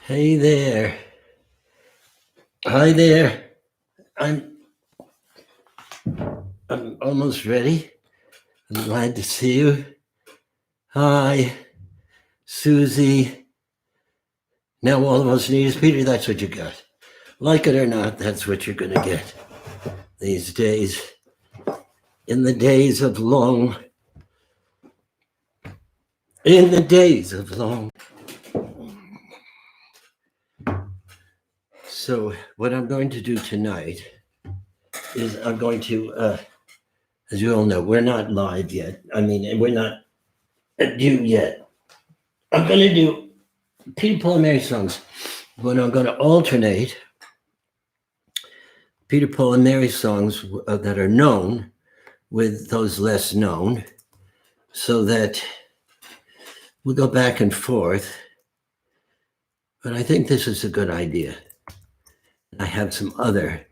Hey there. Hi there. I'm I'm almost ready. I'm glad to see you. Hi, Susie. Now all of us need is Peter. That's what you got. Like it or not, that's what you're gonna get these days. In the days of long. In the days of long. So what I'm going to do tonight is I'm going to, as you all know, we're not live yet. I mean, we're not due yet. I'm going to do Peter, Paul, and Mary songs, but I'm going to alternate Peter, Paul, and Mary songs that are known with those less known, so that we'll go back and forth. But I think this is a good idea. I have some other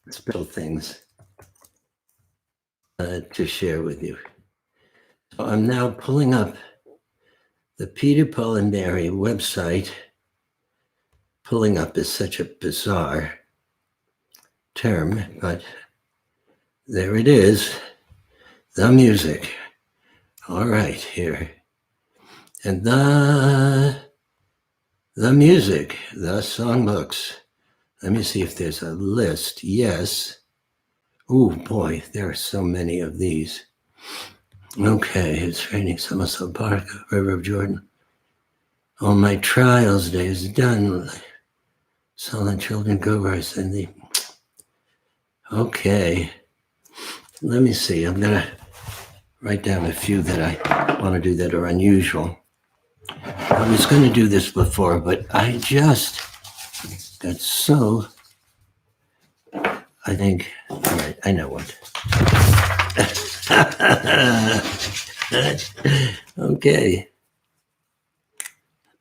special things to share with you. So I'm now pulling up the Peter, Paul, and Mary website. Pulling up is such a bizarre term, but there it is. The music. All right, here. And the music, the songbooks. Let me see if there's a list. Yes. Oh boy, there are so many of these. Okay, it's raining Somerset Park, River of Jordan. All my trials days done. Silent children go verse and the. Okay. Let me see. I'm gonna write down a few that I want to do that are unusual. I was going to do this before, but I just got so. I think. All right, I know what. Okay.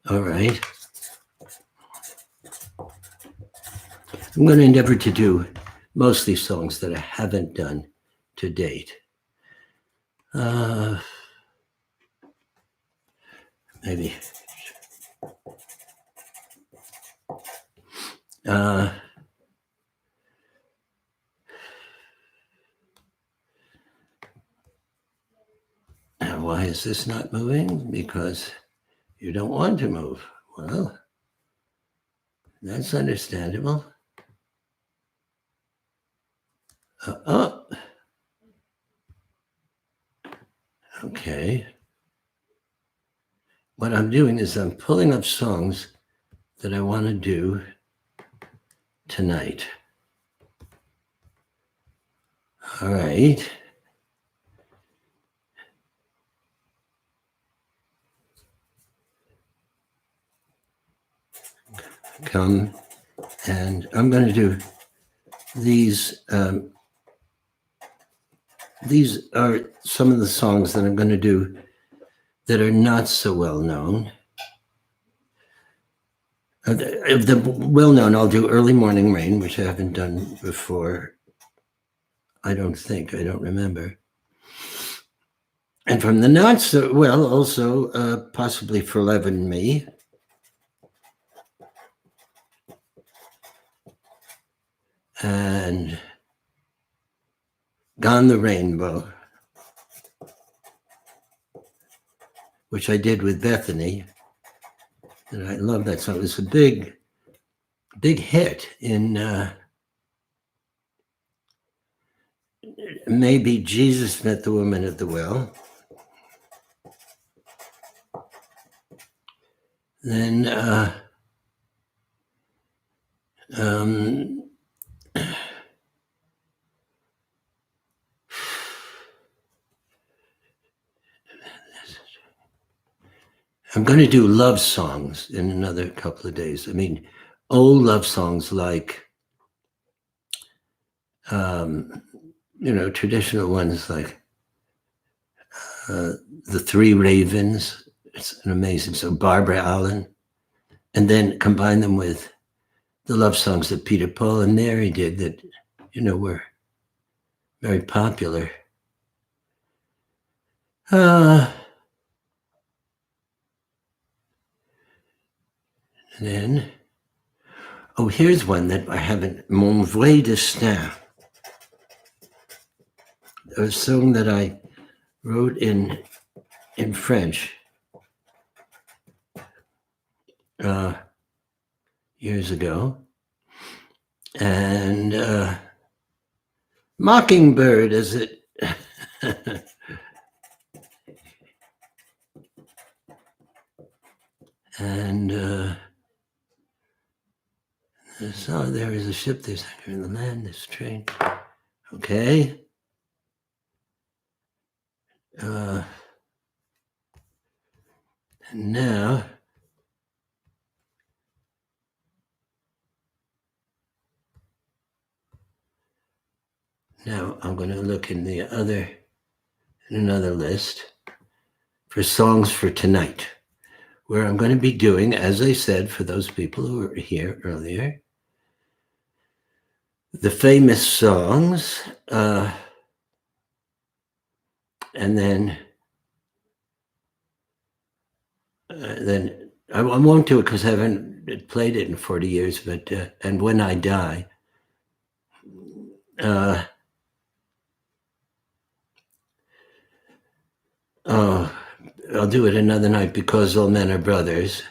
All right. I'm going to endeavor to do mostly songs that I haven't done to date. Maybe. Why is this not moving? Because you don't want to move. Well, that's understandable. Oh. Okay. What I'm doing is I'm pulling up songs that I want to do tonight. All right. Come, and I'm going to do these. These are some of the songs that I'm going to do that are not so well known. Of the well known, I'll do Early Morning Rain, which I haven't done before. I don't remember. And from the not so well, also possibly For Love and Me. And Gone the Rainbow, which I did with Bethany. And I love that song. It was a big hit in maybe Jesus Met the Woman at the Well. Then I'm going to do love songs in another couple of days. I mean, old love songs like, traditional ones like The Three Ravens. It's an amazing song, Barbara Allen. And then combine them with the love songs that Peter, Paul, and Mary did that, were very popular. And then, oh, here's one that I haven't. Mon vrai destin. A song that I wrote in French years ago. And Mockingbird, is it? And so there is a ship, there's anchor in the land, this train. Okay. And now I'm going to look in another list for songs for tonight, where I'm going to be doing, as I said, for those people who were here earlier, the famous songs, and then I won't do it because I haven't played it in 40 years, but and When I Die. I'll do it another night, Because All Men Are Brothers.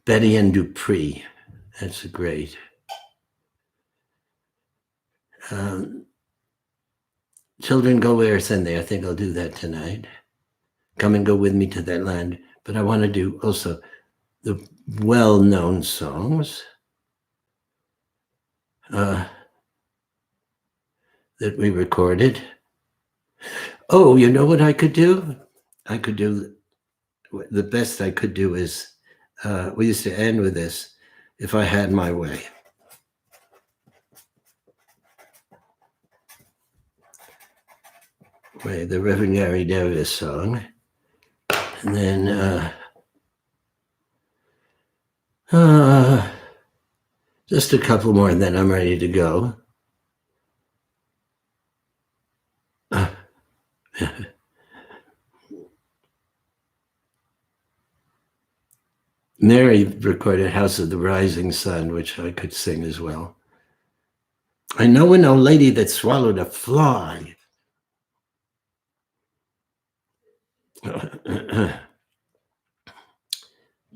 Betty and Dupree. That's a great. Children Go Where Send They. I think I'll do that tonight. Come and Go With Me to That Land. But I want to do also the well-known songs that we recorded. Oh, you know what I could do? I could do, the best I could do is, we used to end with this, If I Had My Way. Wait, the Reverend Gary Davis song. And then just a couple more, and then I'm ready to go. Mary recorded House of the Rising Sun, which I could sing as well. I know an old lady that swallowed a fly.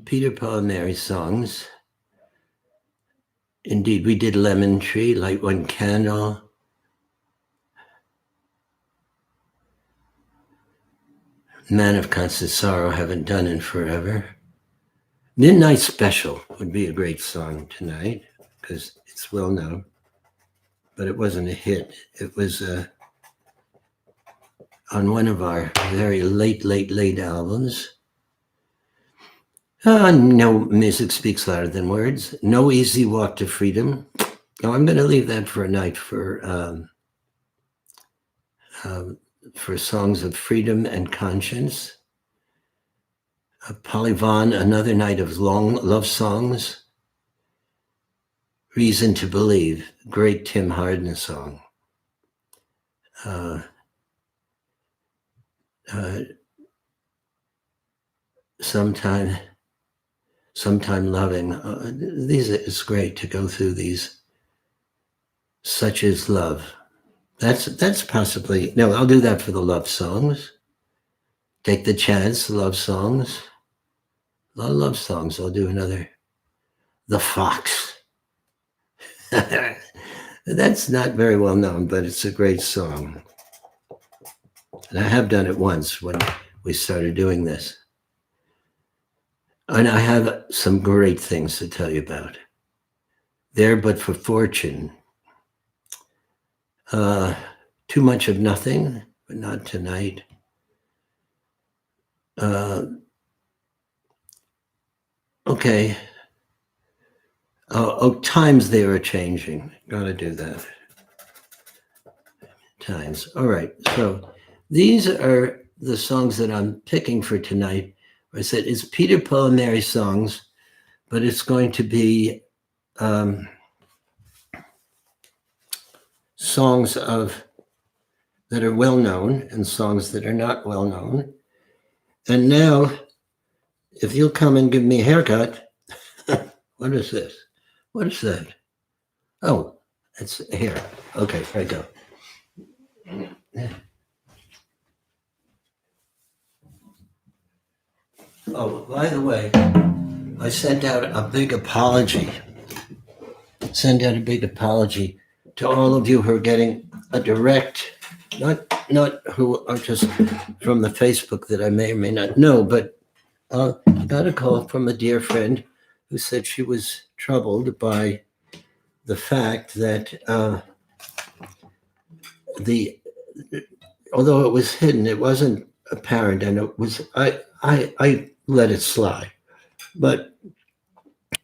Peter, Paul, and Mary songs. Indeed, we did Lemon Tree, Light One Candle. Man of Constant Sorrow, haven't done in forever. Midnight Special would be a great song tonight because it's well known, but it wasn't a hit. It was on one of our very late albums. No Music Speaks Louder Than Words. No Easy Walk to Freedom. No, I'm going to leave that for a night for songs of freedom and conscience. Polly Vaughan, Another Night of Long Love Songs. Reason to Believe, great Tim Hardin song. Sometime Loving. It's great to go through these. Such is Love. That's possibly, no, I'll do that for the love songs. Take the Chance, love songs. A lot of love songs. I'll do another. The Fox. That's not very well known, but it's a great song. And I have done it once when we started doing this. And I have some great things to tell you about. There But for Fortune. Too Much of Nothing, but not tonight. Okay. Times They Are Changing. Gotta do that. Times. All right. So these are the songs that I'm picking for tonight. I said it's Peter, Paul, and Mary songs, but it's going to be songs that are well known and songs that are not well known. And now, if you'll come and give me a haircut, what is this? What is that? Oh, it's here. Okay, here I go. Oh, by the way, I sent out a big apology. Send out a big apology to all of you who are getting a direct, not who are just from the Facebook that I may or may not know, but got a call from a dear friend who said she was troubled by the fact that the although it was hidden, it wasn't apparent, and it was I let it slide, but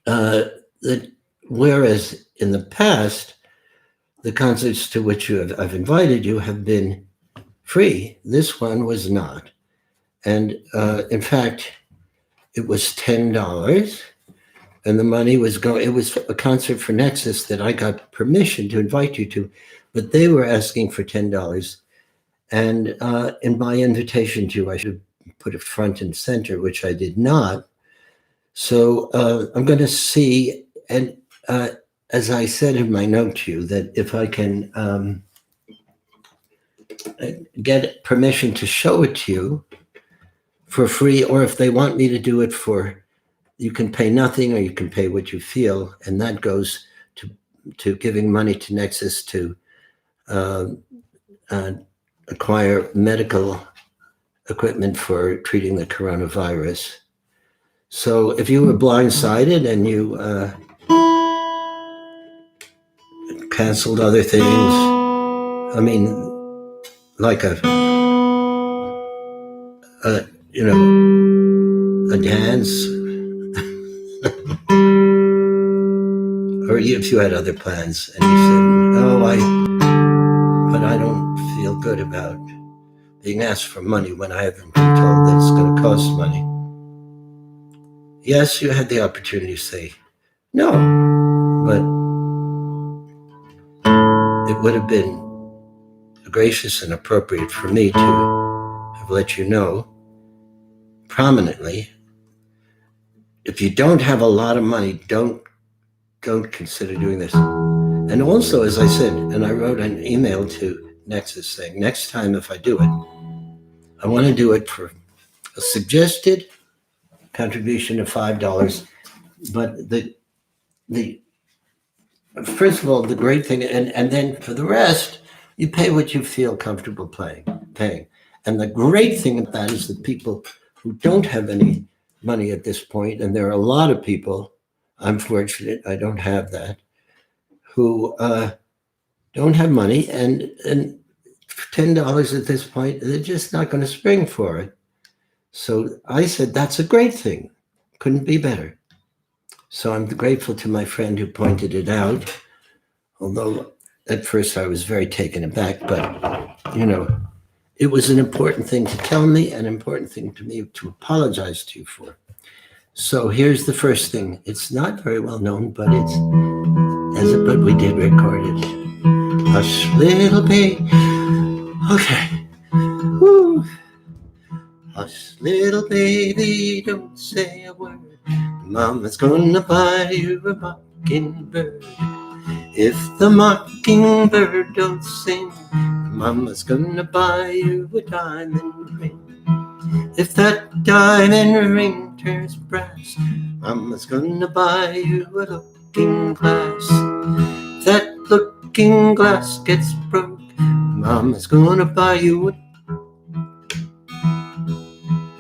that whereas in the past the concerts to which I've invited you have been free, this one was not, and in fact it was $10. And the money was going, it was a concert for Nexus that I got permission to invite you to, but they were asking for $10. And in my invitation to you, I should put it front and center, which I did not. So I'm going to see, and as I said in my note to you, that if I can get permission to show it to you for free, or if they want me to do it for, you can pay nothing or you can pay what you feel, and that goes to giving money to Nexus to acquire medical equipment for treating the coronavirus. So if you were blindsided and you canceled other things, I mean, like a dance, or if you had other plans and you said, oh, but I don't feel good about being asked for money when I haven't been told that it's going to cost money. Yes, you had the opportunity to say no, but it would have been gracious and appropriate for me to have let you know prominently. If you don't have a lot of money, don't consider doing this. And also, as I said, and I wrote an email to Nexus saying, next time if I do it, I want to do it for a suggested contribution of $5. But the first of all, the great thing, and then for the rest, you pay what you feel comfortable paying. And the great thing about that is that people who don't have any money at this point, and there are a lot of people, I'm fortunate, I don't have that, who don't have money, and $10 at this point, they're just not going to spring for it. So I said, that's a great thing. Couldn't be better. So I'm grateful to my friend who pointed it out, although at first I was very taken aback, but, it was an important thing to tell me, an important thing to me to apologize to you for. So here's the first thing. It's not very well known, but but we did record it. Hush, little baby. Okay. Woo. Hush, little baby, don't say a word. Mama's gonna buy you a mockingbird. If the mockingbird don't sing, Mama's gonna buy you a diamond ring. If that diamond ring turns brass, Mama's gonna buy you a looking glass. If that looking glass gets broke, Mama's gonna buy you a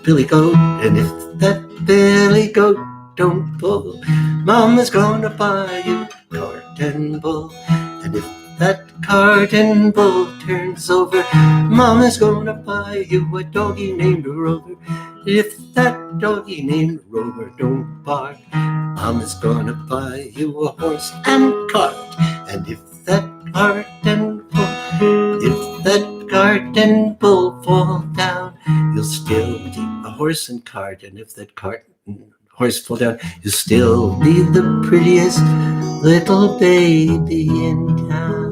billy goat. And if that billy goat don't pull, Mama's gonna buy you a cart and bull. And if that cart and bull turns over, Mama's gonna buy you a doggy named Rover. If that doggy named Rover don't bark, Mama's gonna buy you a horse and cart. And if that cart and bull fall down, you'll still be a horse and cart. And if that cart and horse fall down, you'll still be the prettiest little baby in town.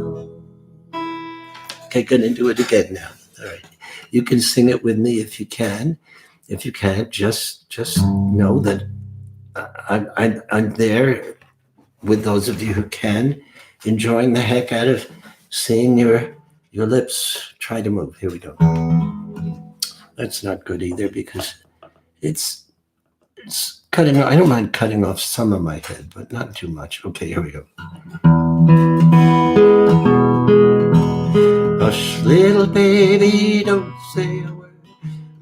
Okay, gonna do it again now. All right. You can sing it with me if you can. If you can't, just know that I'm there with those of you who can, enjoying the heck out of seeing your lips try to move. Here we go. That's not good either because it's cutting. I don't mind cutting off some of my head, but not too much. Okay, here we go. Hush, little baby, don't say a word.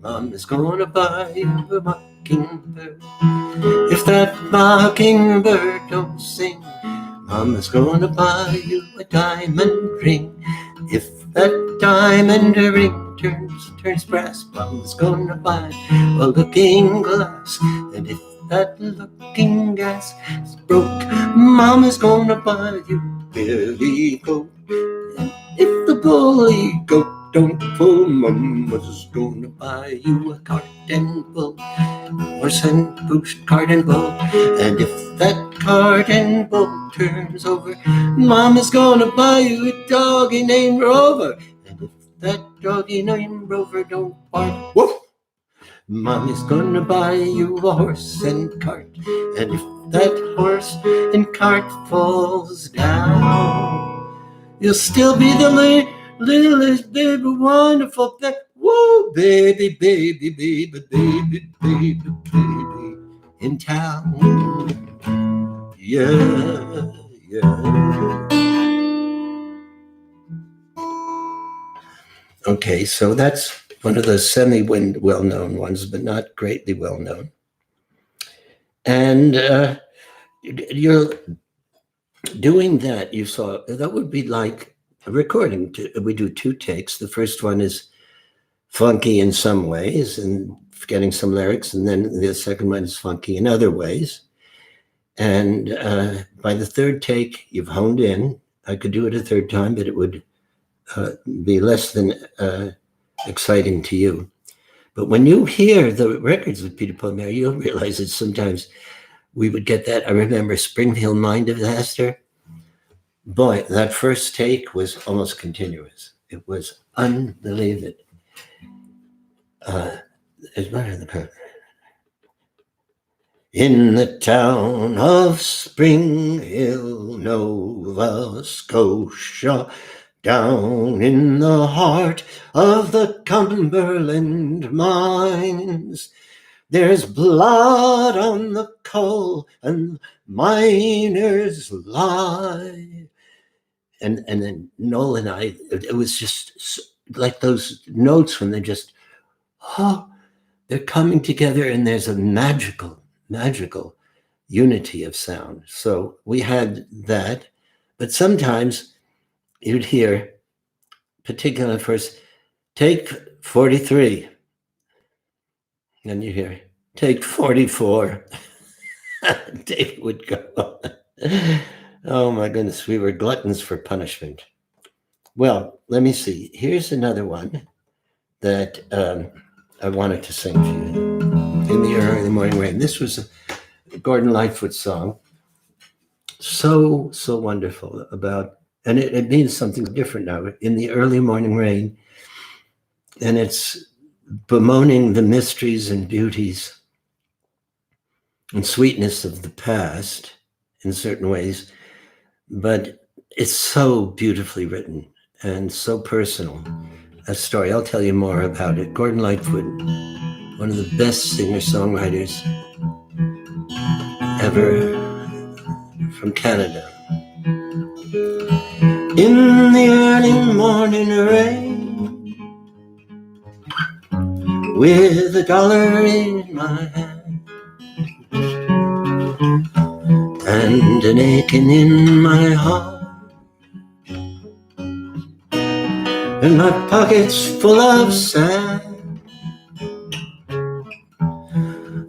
Mom is gonna buy you a mockingbird. If that mockingbird don't sing, Mama's gonna buy you a diamond ring. If that diamond ring turns brass, Mama's gonna buy a looking glass. And if that looking glass is broke, Mama's gonna buy you a billy goat. And if the bully goat don't pull, Mama's gonna buy you a cart and bull. Horse and push, cart and bull. And if that cart and bull turns over, Mama's gonna buy you a doggy named Rover. And if that doggy named Rover don't bark, woof, Mommy's gonna buy you a horse and cart. And if that horse and cart falls down, you'll still be the littlest baby, wonderful baby. Woo, baby, baby, baby, baby, baby, baby in town. Yeah, yeah. Okay, so that's one of the semi-well-known ones, but not greatly well-known. And you're doing that, you saw, that would be like a recording. We do 2 takes. The first one is funky in some ways and forgetting some lyrics, and then the second one is funky in other ways. And by the third take, you've honed in. I could do it a third time, but it would be less than exciting to you. But when you hear the records with Peter, Paul, and Mary, you'll realize that sometimes we would get that. I remember Springfield Mine Disaster. Boy, that first take was almost continuous. It was unbelievable. In the town of Spring Hill, Nova Scotia, down in the heart of the Cumberland mines, there's blood on the coal and miners lie. And then Noel and I, it was just like those notes when they're just, they're coming together, and there's a magical unity of sound. So we had that, but sometimes you'd hear, particularly first, take 43, and you hear take 44. Dave would go, oh my goodness, we were gluttons for punishment. Well, let me see. Here's another one that I wanted to sing for you. In the Early Morning Rain. This was a Gordon Lightfoot song. So wonderful about, and it means something different now. In the Early Morning Rain. And it's bemoaning the mysteries and beauties and sweetness of the past in certain ways. But it's so beautifully written and so personal. A story, I'll tell you more about it. Gordon Lightfoot, one of the best singer-songwriters ever from Canada. In the early morning rain, with $1 in my hand and an aching in my heart, and my pockets full of sand,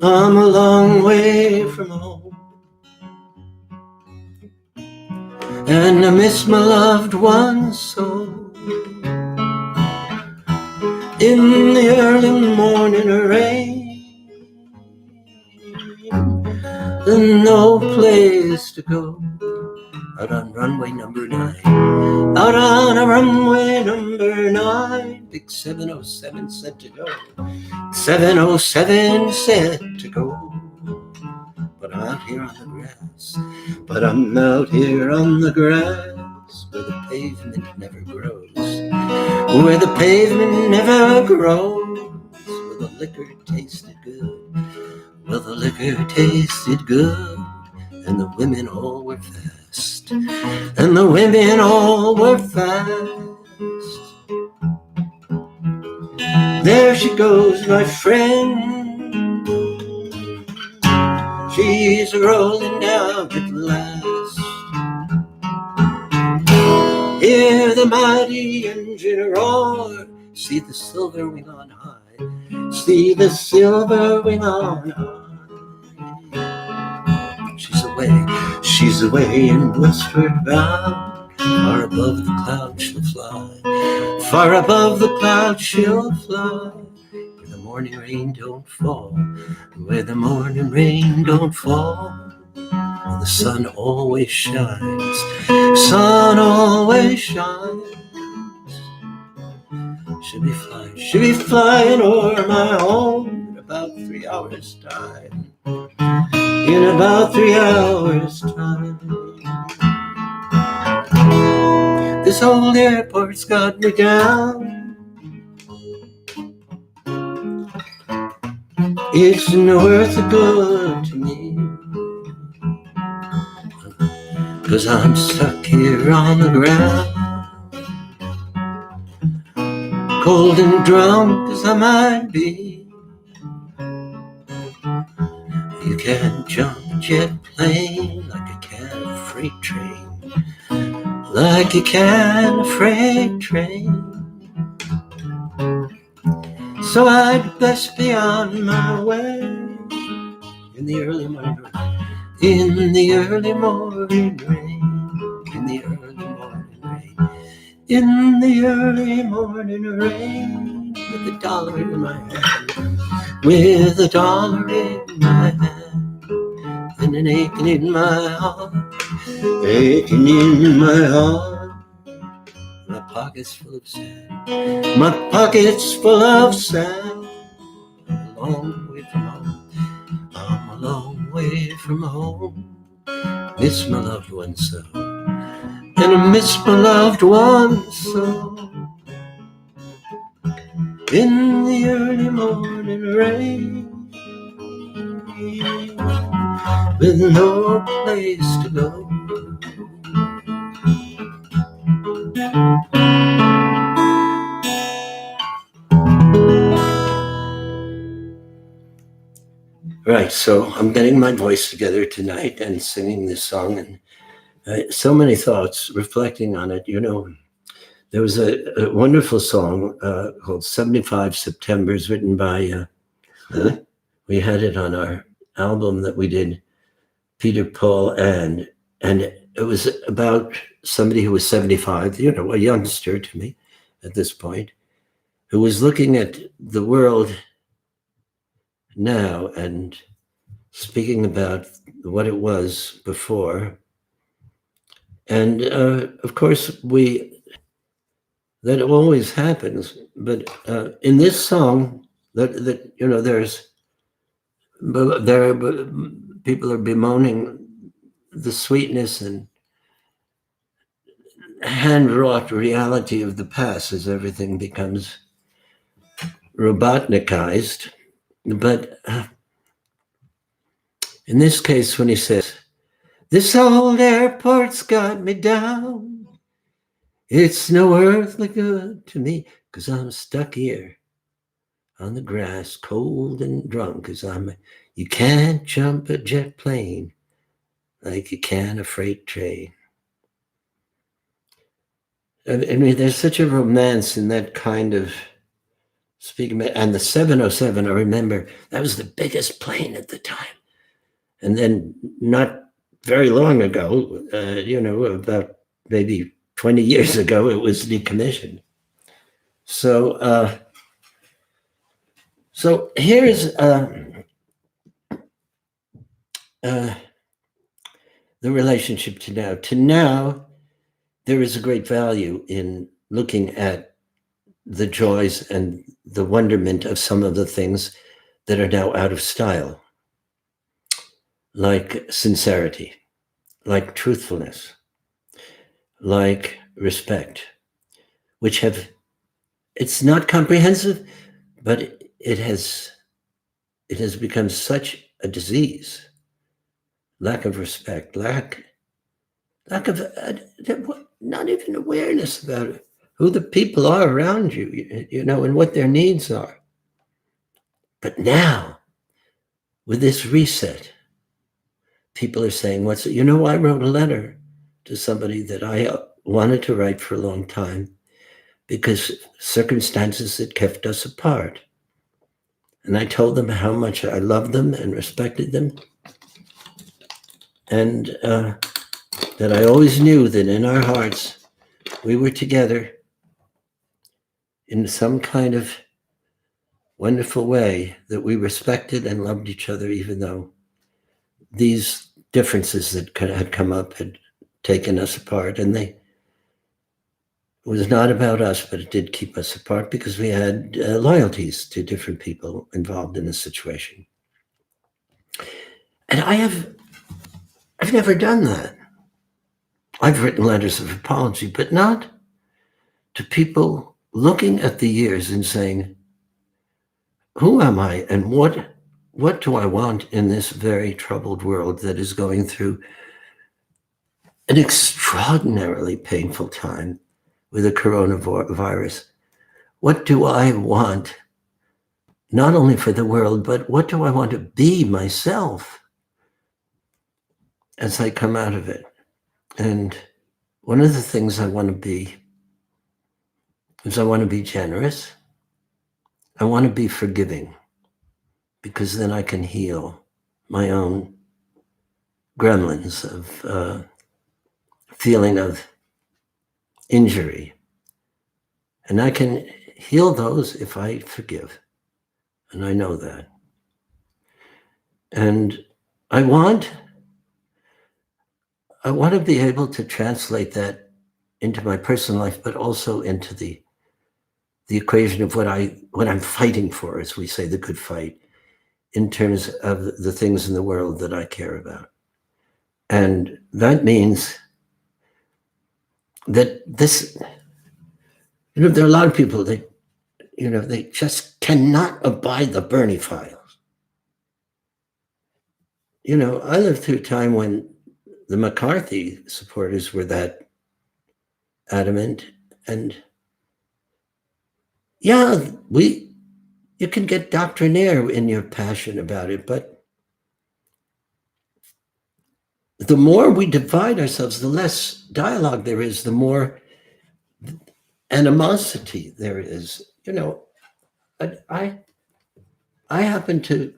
I'm a long way from home, and I miss my loved ones so. In the early morning rain, and no place to go, out on runway number 9. Out on a runway number 9, big 707 set to go. 707 set to go. But I'm out here on the grass. But I'm out here on the grass where the pavement never grows. Where the pavement never grows. Where the liquor tasted good. Well, the liquor tasted good. And the women all were fast. And the women all were fast. There she goes, my friend. She's rolling down at last. Hear the mighty engine roar. See the silver wing on high. See the silver wing on high. She's away in westward bound. Far above the clouds she'll fly. Far above the clouds she'll fly. Where the morning rain don't fall. Where the morning rain don't fall. Where the sun always shines. Sun always shines. She'll be flying o'er my home in about 3 hours' time. In about 3 hours' time. This old airport's got me down. It's no worth of good to me. 'Cause I'm stuck here on the ground. Cold and drunk as I might be. You can't jump a jet plane like you can a freight train. Like you can a freight train. So I'd best be on my way in the early morning rain. In the early morning rain. In the early morning rain. In the early morning rain. With $1 in my hand. With $1 in my hand. And an aching in my heart. Aching in my heart. My pocket's full of sand. My pocket's full of sand. I'm a long way from home. I'm a long way from home. Miss my loved one so. And I miss my loved one so. In the early morning rain. With no place to go. Right, so I'm getting my voice together tonight and singing this song, and so many thoughts reflecting on it. You know, there was a wonderful song called 75 Septembers written by, we had it on our album that we did, Peter, Paul, and it was about somebody who was 75, you know, a youngster to me at this point, who was looking at the world now and speaking about what it was before. And of course, that always happens. But in this song, that you know, people are bemoaning the sweetness and hand-wrought reality of the past as everything becomes robotnikized. But in this case, when he says, "This old airport's got me down. It's no earthly good to me, 'cause I'm stuck here on the grass, cold and drunk, 'cause you can't jump a jet plane like you can a freight train." I mean, there's such a romance in that kind of speaking. And the 707, I remember, that was the biggest plane at the time. And then not very long ago, you know, about maybe 20 years ago, it was decommissioned. So, so here's the the relationship to now. To now, there is a great value in looking at the joys and the wonderment of some of the things that are now out of style, like sincerity, like truthfulness, like respect, which have, it's not comprehensive, but it has become such a disease. Lack of respect, lack of not even awareness about who the people are around you, and what their needs are. But now, with this reset, people are saying, I wrote a letter to somebody that I wanted to write for a long time because circumstances had kept us apart. And I told them how much I loved them and respected them. And that I always knew that in our hearts, we were together in some kind of wonderful way, that we respected and loved each other, even though these differences that had come up had taken us apart. And it was not about us, but it did keep us apart because we had loyalties to different people involved in the situation. And I've never done that. I've written letters of apology, but not to people looking at the years and saying, who am I and what do I want in this very troubled world that is going through an extraordinarily painful time with the coronavirus? What do I want, not only for the world, but what do I want to be myself as I come out of it? And one of the things I want to be is I want to be generous. I want to be forgiving, because then I can heal my own gremlins of feeling of injury. And I can heal those if I forgive. And I know that. And I want to be able to translate that into my personal life, but also into the equation of what I'm fighting for, as we say, the good fight, in terms of the things in the world that I care about. And that means that this, there are a lot of people that, they just cannot abide the Bernie files. I lived through a time when the McCarthy supporters were that adamant, and you can get doctrinaire in your passion about it, but the more we divide ourselves, the less dialogue there is, the more animosity there is. I happen to,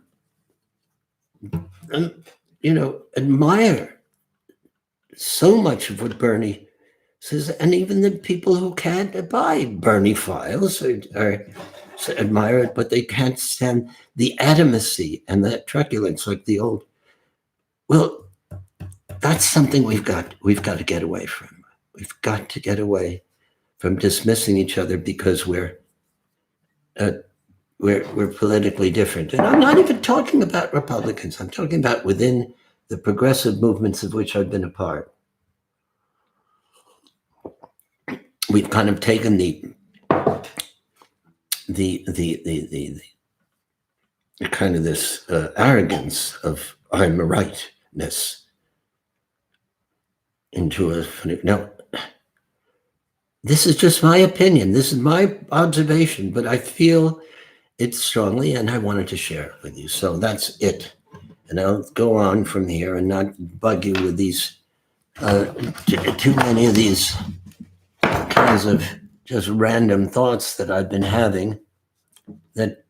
admire so much of what Bernie says, and even the people who can't abide Bernie files are admire it, but they can't stand the adamancy and that truculence, like the old. Well, that's something we've got to get away from. We've got to get away from dismissing each other because we're politically different. And I'm not even talking about Republicans. I'm talking about within the progressive movements of which I've been a part. We've kind of taken the kind of this arrogance of I'm a rightness into a funny. Now, this is just my opinion. This is my observation, but I feel it strongly, and I wanted to share it with you. So that's it. And I'll go on from here and not bug you with these too many of these kinds of just random thoughts that I've been having that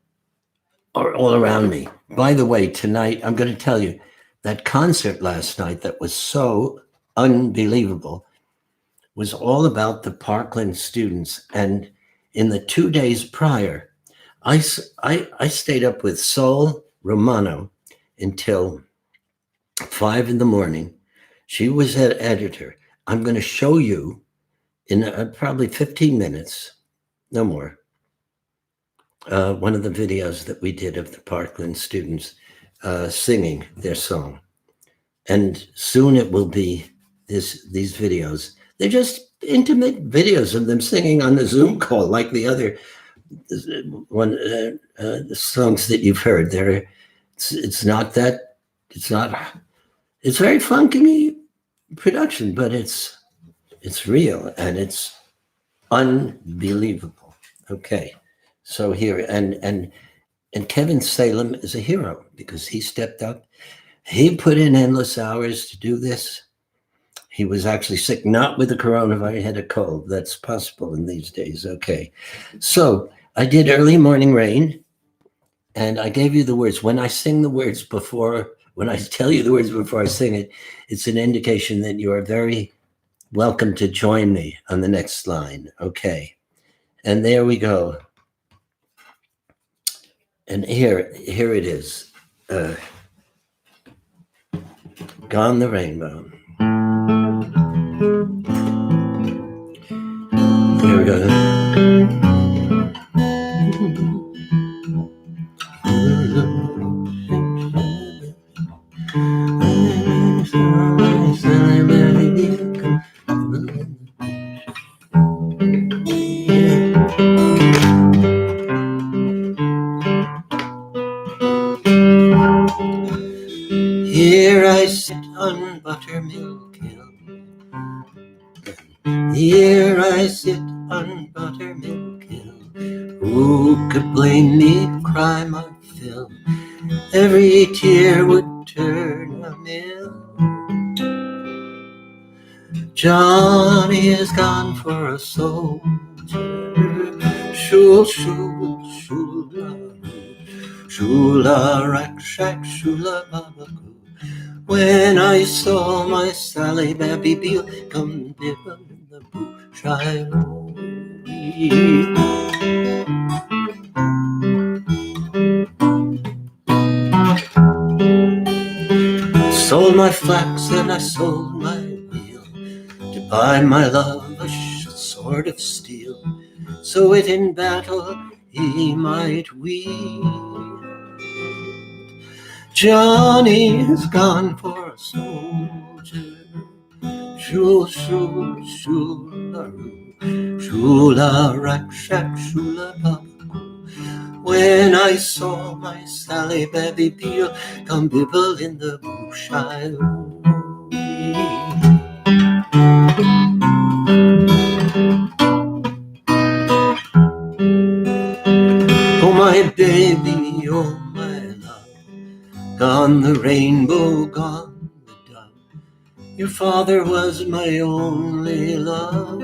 are all around me. By the way, tonight, I'm going to tell you, that concert last night that was so unbelievable was all about the Parkland students. And in the 2 days prior, I stayed up with Saul Romano until 5 a.m. She was an editor. I'm going to show you in probably 15 minutes, no more, one of the videos that we did of the Parkland students singing their song. And soon it will be these videos. They're just intimate videos of them singing on the Zoom call, like the other the songs that you've heard. It's not that, it's very funky production, but it's real and it's unbelievable. Okay, so here and Kevin Salem is a hero because he stepped up. He put in endless hours to do this. He was actually sick, not with the coronavirus. He had a cold. That's possible in these days. Okay, so I did Early Morning Rain, and I gave you the words. When I sing the words before, when I tell you the words before I sing it, it's an indication that you are very welcome to join me on the next line. Okay, and there we go. And here it is. Gone the Rainbow. Here we go. Here I sit on Buttermilk Hill. Here I sit on Buttermilk Hill. Who could blame me? Cry my fill. Every tear would turn a mill. Johnny is gone for a soldier. Shul, shul, shula, shula, rack, shack, shula, babakoo. When I saw my Sally Babby Beale come nibble in the bush, I sold my flax and I sold my wheel to buy my love a sword of steel, so it in battle he might wield. Johnny has gone for a soldier. Shul, shul, shularoo, shula, rack, shack, shula, babakoo. When I saw my Sally Babby Beale come bibble in the bush, I oh my baby, oh my love, gone the rainbow, gone the dove. Your father was my only love.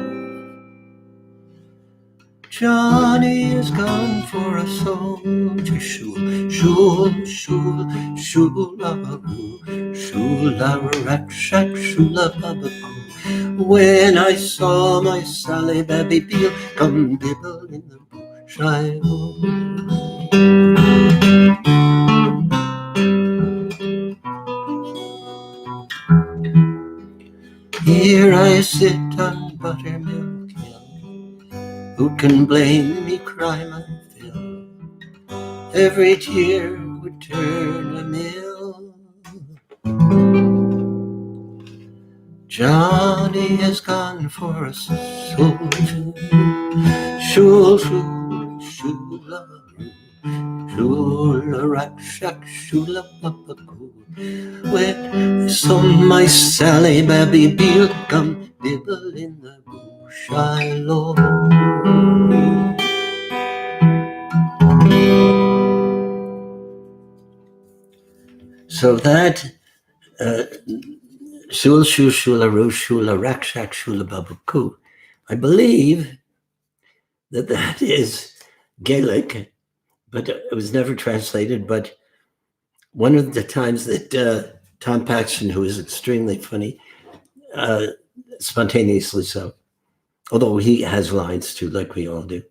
Johnny is gone for a soldier. Shul, shul, shul, shula-baboo, shula-rack, shack, shula-babakoo. When I saw my Sally Babby Beale come dibble in the bush, I here I sit on Buttermilk Hill. Who can blame me? Cry my fill. Every tear would turn a mill. Johnny has gone for a soldier. Shul, shul, shula-roo, shula-rack, shack, shula-babakoo. When I saw my Sally Babby Beale come bibble in the bush, I love. So that shul, shul, shula-roo, shula-rack, shack, shula-babakoo, I believe that is Gaelic, but it was never translated. But one of the times that Tom Paxton, who is extremely funny, spontaneously so, although he has lines too, like we all do,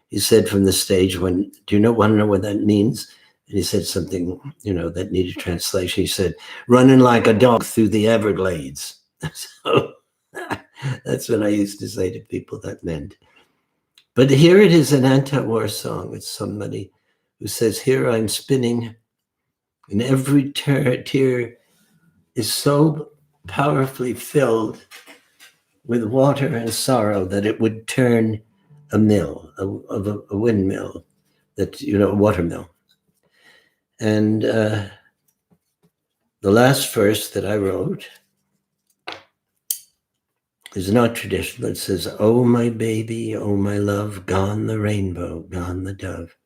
he said from the stage, when, do you want to know what that means? And he said something, that needed translation. He said, running like a dog through the Everglades. So that's what I used to say to people that meant. But here it is, an anti-war song. It's somebody who says, here I'm spinning, and every tear is so powerfully filled with water and sorrow that it would turn a mill, a windmill, that, a watermill. And the last verse that I wrote is not traditional. It says, oh, my baby, oh, my love, gone the rainbow, gone the dove.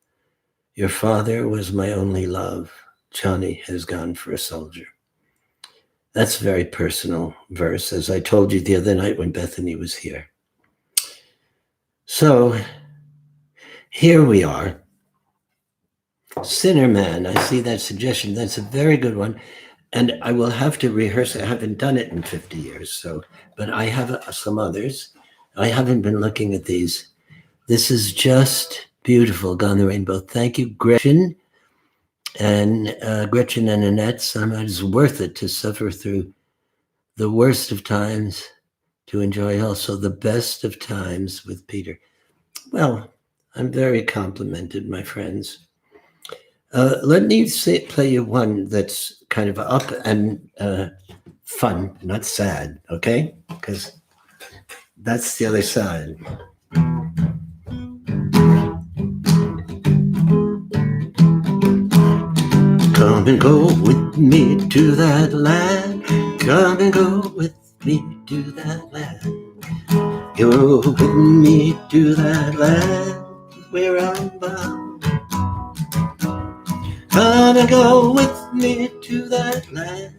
Your father was my only love. Johnny has gone for a soldier. That's a very personal verse, as I told you the other night when Bethany was here. So here we are. Sinner Man, I see that suggestion. That's a very good one. And I will have to rehearse. I haven't done it in 50 years. But I have some others. I haven't been looking at these. This is just beautiful, Gone the Rainbow. Thank you, Gretchen. And Gretchen and Annette, somehow it's worth it to suffer through the worst of times to enjoy also the best of times with Peter. Well, I'm very complimented, my friends. Let me play you one that's kind of up and fun, not sad, okay? Because that's the other side. Come and go with me to that land. Come and go with me to that land. Go with me to that land where I'm bound. Come and go with me to that land.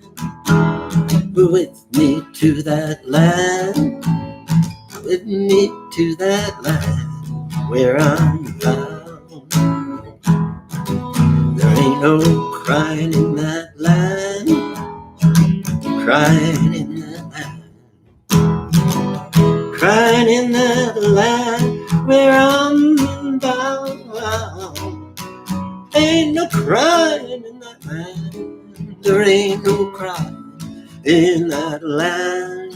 With me to that land. With me to that land where I'm bound. There ain't no crying in that land. Crying in that land. Crying in that land where I'm bound. Ain't no crying in that land. There ain't no crying in that land.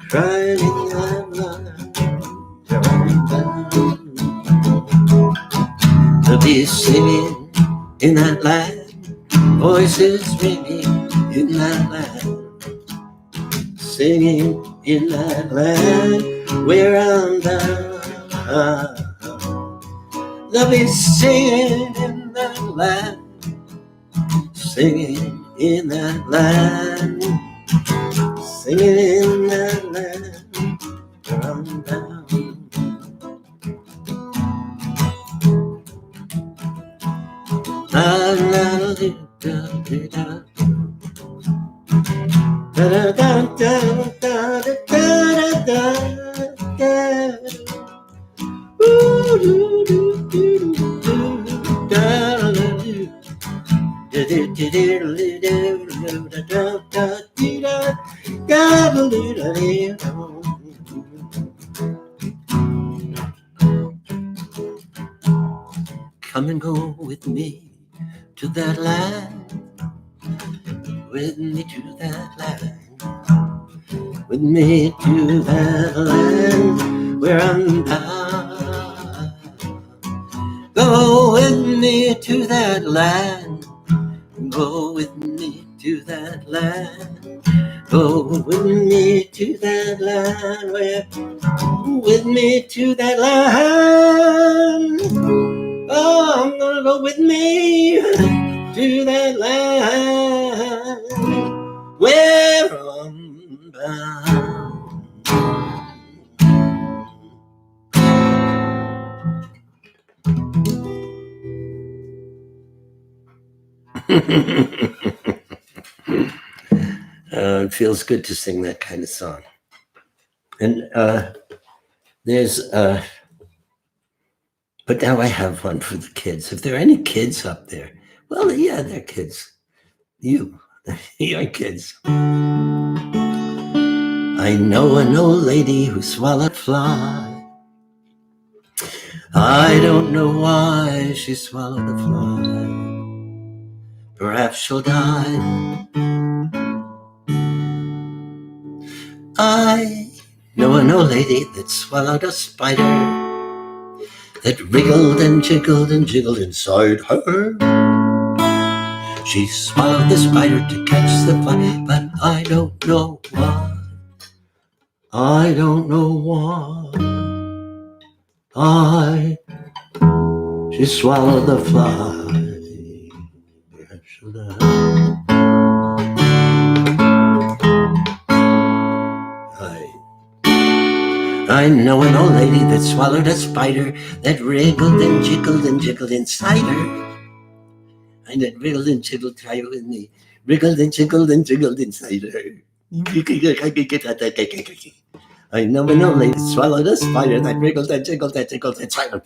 Crying in that land where I'm bound. They'll be singing in that land. Voices ringing in that land. Singing in that land where I'm bound. They'll be singing in that land, singing in that land, singing in that land where I'm bound. La la la da da da da da da da da da da. Ooh, do do do do da da do. Come and go with me to that land, with me to that land, with me to that land where I'm bound. Go with me to that land. Go with me to that land. Go with me to that land. Where? With me to that land. Oh, I'm gonna go with me to that land where I'm bound. It feels good to sing that kind of song. And there's, but now I have one for the kids. If there are any kids up there, well, yeah, they're kids. You're kids. I know an old lady who swallowed a fly. I don't know why she swallowed a fly. Perhaps she'll die I know an old lady that swallowed a spider that wriggled and jiggled inside her. She swallowed the spider to catch the fly, but I don't know why. I don't know why. She swallowed the fly. I know an old lady that swallowed a spider that wriggled and jiggled inside her. And it wriggled and jiggled, try it with me. Wriggled and jiggled inside her. I know an old lady that swallowed a spider that wriggled and jiggled inside her.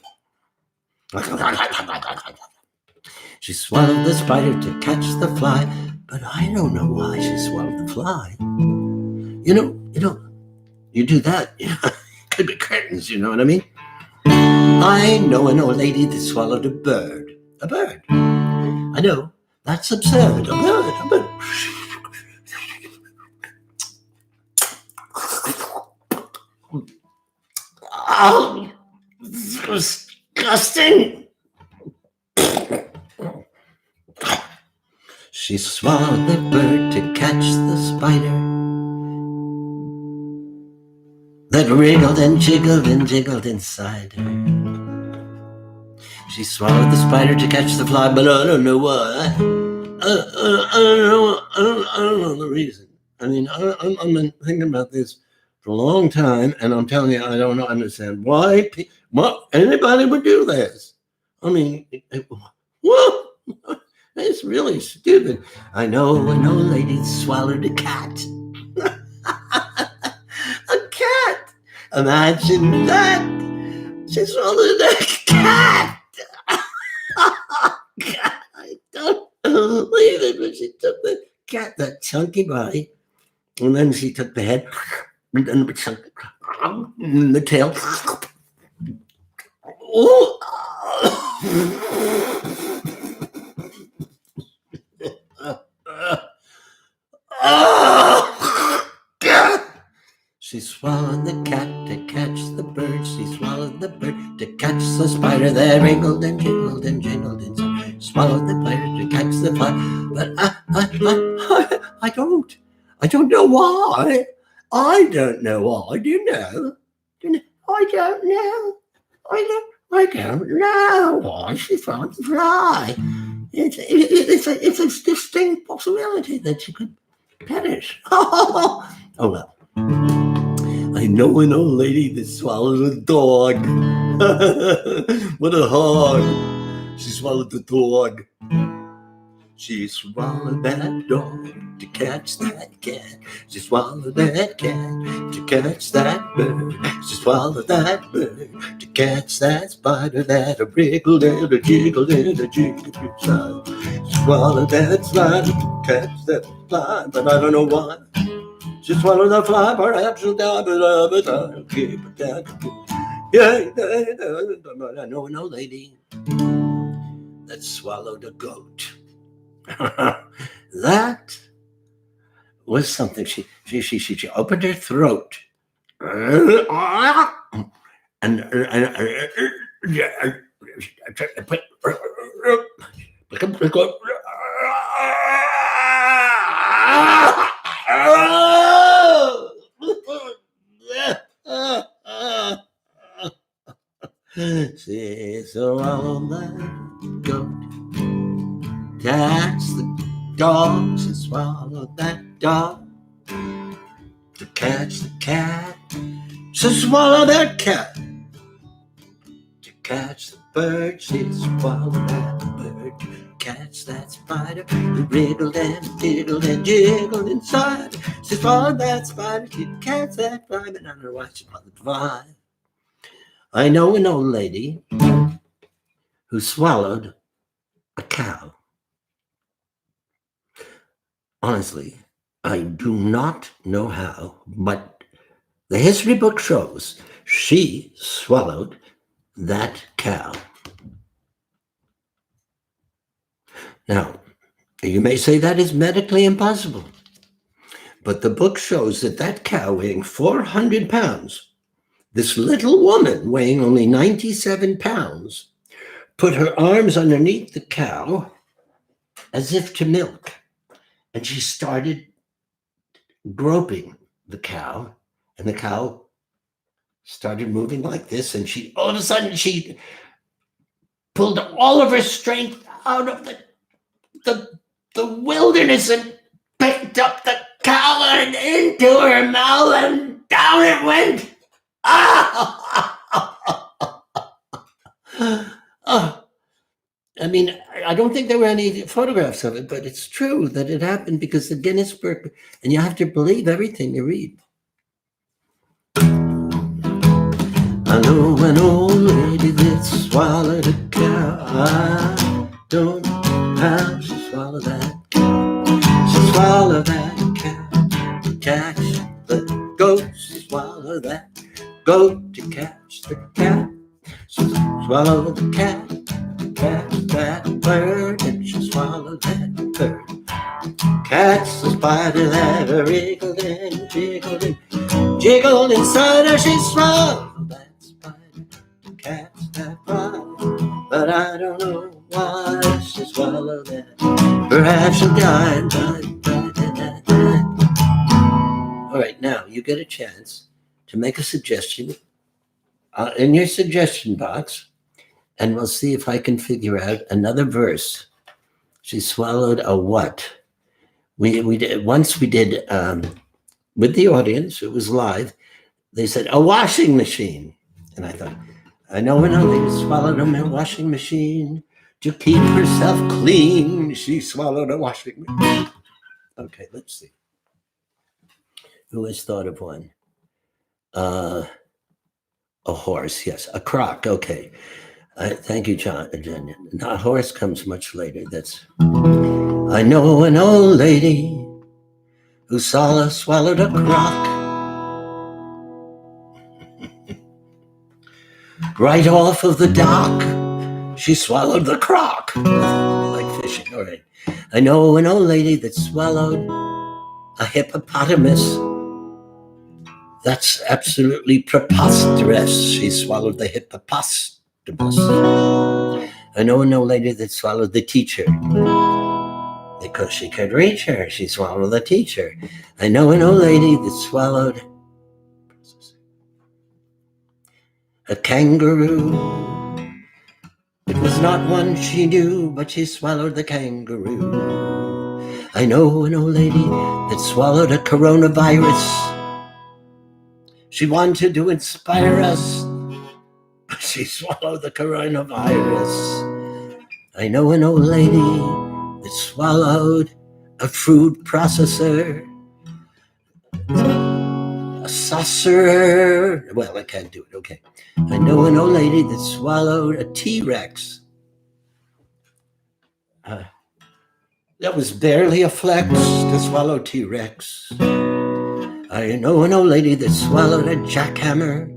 She swallowed the spider to catch the fly, but I don't know why she swallowed the fly. You do that. Could be curtains, you know what I mean? I know an old lady that swallowed a bird. A bird. I know, that's absurd. A bird. Oh, disgusting. She swallowed the bird to catch the spider that wriggled and jiggled inside her. She swallowed the spider to catch the fly, but I don't know why. I don't know the reason. I mean, I've been thinking about this for a long time, and I'm telling you, I don't understand why anybody would do this. I mean, whoa, it's really stupid. I know an old lady swallowed a cat. A cat. Imagine that. She swallowed a cat. I don't believe it, but she took the cat, that chunky body, and then she took the head, and then the tail. Oh. She swallowed the cat to catch the bird. She swallowed the bird to catch the spider that wriggled and jiggled inside. Swallowed the spider to catch the fly, but I don't know why. I don't know why. Do you know? I don't know. I don't know why she swallowed the fly. It's a distinct possibility that she could perish. Oh well. I know an old lady that swallowed a dog. What a hog. She swallowed the dog. She swallowed that dog to catch that cat. She swallowed that cat to catch that bird. She swallowed that bird to catch that spider that wriggled and jiggled inside. She swallowed that spider to catch that fly, but I don't know why. She swallowed the fly, perhaps she'll die, but I'll keep it down. Yeah, I know an old lady that swallowed a goat. That was something. She opened her throat and she swallowed that goat. That's the dog. She swallowed that dog to catch the cat. She swallowed that cat to catch the bird. She swallowed that bird to catch that spider. It wriggled and jiggled inside. She swallowed that spider to catch that fly, but I don't know why she swallowed the fly. I know an old lady who swallowed a cow. Honestly, I do not know how, but the history book shows she swallowed that cow. Now, you may say that is medically impossible, But the book shows that that cow weighing 400 pounds, this little woman weighing only 97 pounds, put her arms underneath the cow as if to milk. And she started groping the cow, and the cow started moving like this. And she, all of a sudden, she pulled all of her strength out of the wilderness and picked up the cow and into her mouth, and down it went. Oh, I mean, I don't think there were any photographs of it, but it's true that it happened because the Guinness Book, and you have to believe everything you read. I know an old lady that swallowed a cow. I don't know how she swallowed that cow. She swallowed that cow to catch the goat. She swallowed that goat to catch the cat. She swallowed the cat to catch that bird, and she swallowed that bird. Catch the spider that wriggled and jiggled and jiggled inside her. She swallowed that spider to catch that fly. But I don't know why she swallowed that. Perhaps she died. All right, now you get a chance to make a suggestion in your suggestion box, and we'll see if I can figure out another verse. She swallowed a what? We did once. We did with the audience. It was live. They said a washing machine, and I thought, I know an old lady swallowed a washing machine to keep herself clean. She swallowed a washing machine. Okay, let's see. Who has thought of one? A horse, yes. A croc, okay. Thank you, John. Now, a horse comes much later. That's. I know an old lady who swallowed a croc. Right off of the dock, she swallowed the croc. Like fishing, all right. I know an old lady that swallowed a hippopotamus. That's absolutely preposterous. She swallowed the hippopotamus. I know an old lady that swallowed the teacher. Because she could reach her, she swallowed the teacher. I know an old lady that swallowed a kangaroo. It was not one she knew, but she swallowed the kangaroo. I know an old lady that swallowed a coronavirus. She wanted to inspire us, but she swallowed the coronavirus. I know an old lady that swallowed a food processor. A saucer. Well, I can't do it. Okay. I know an old lady that swallowed a T-Rex. That was barely a flex to swallow T-Rex. I know an old lady that swallowed a jackhammer.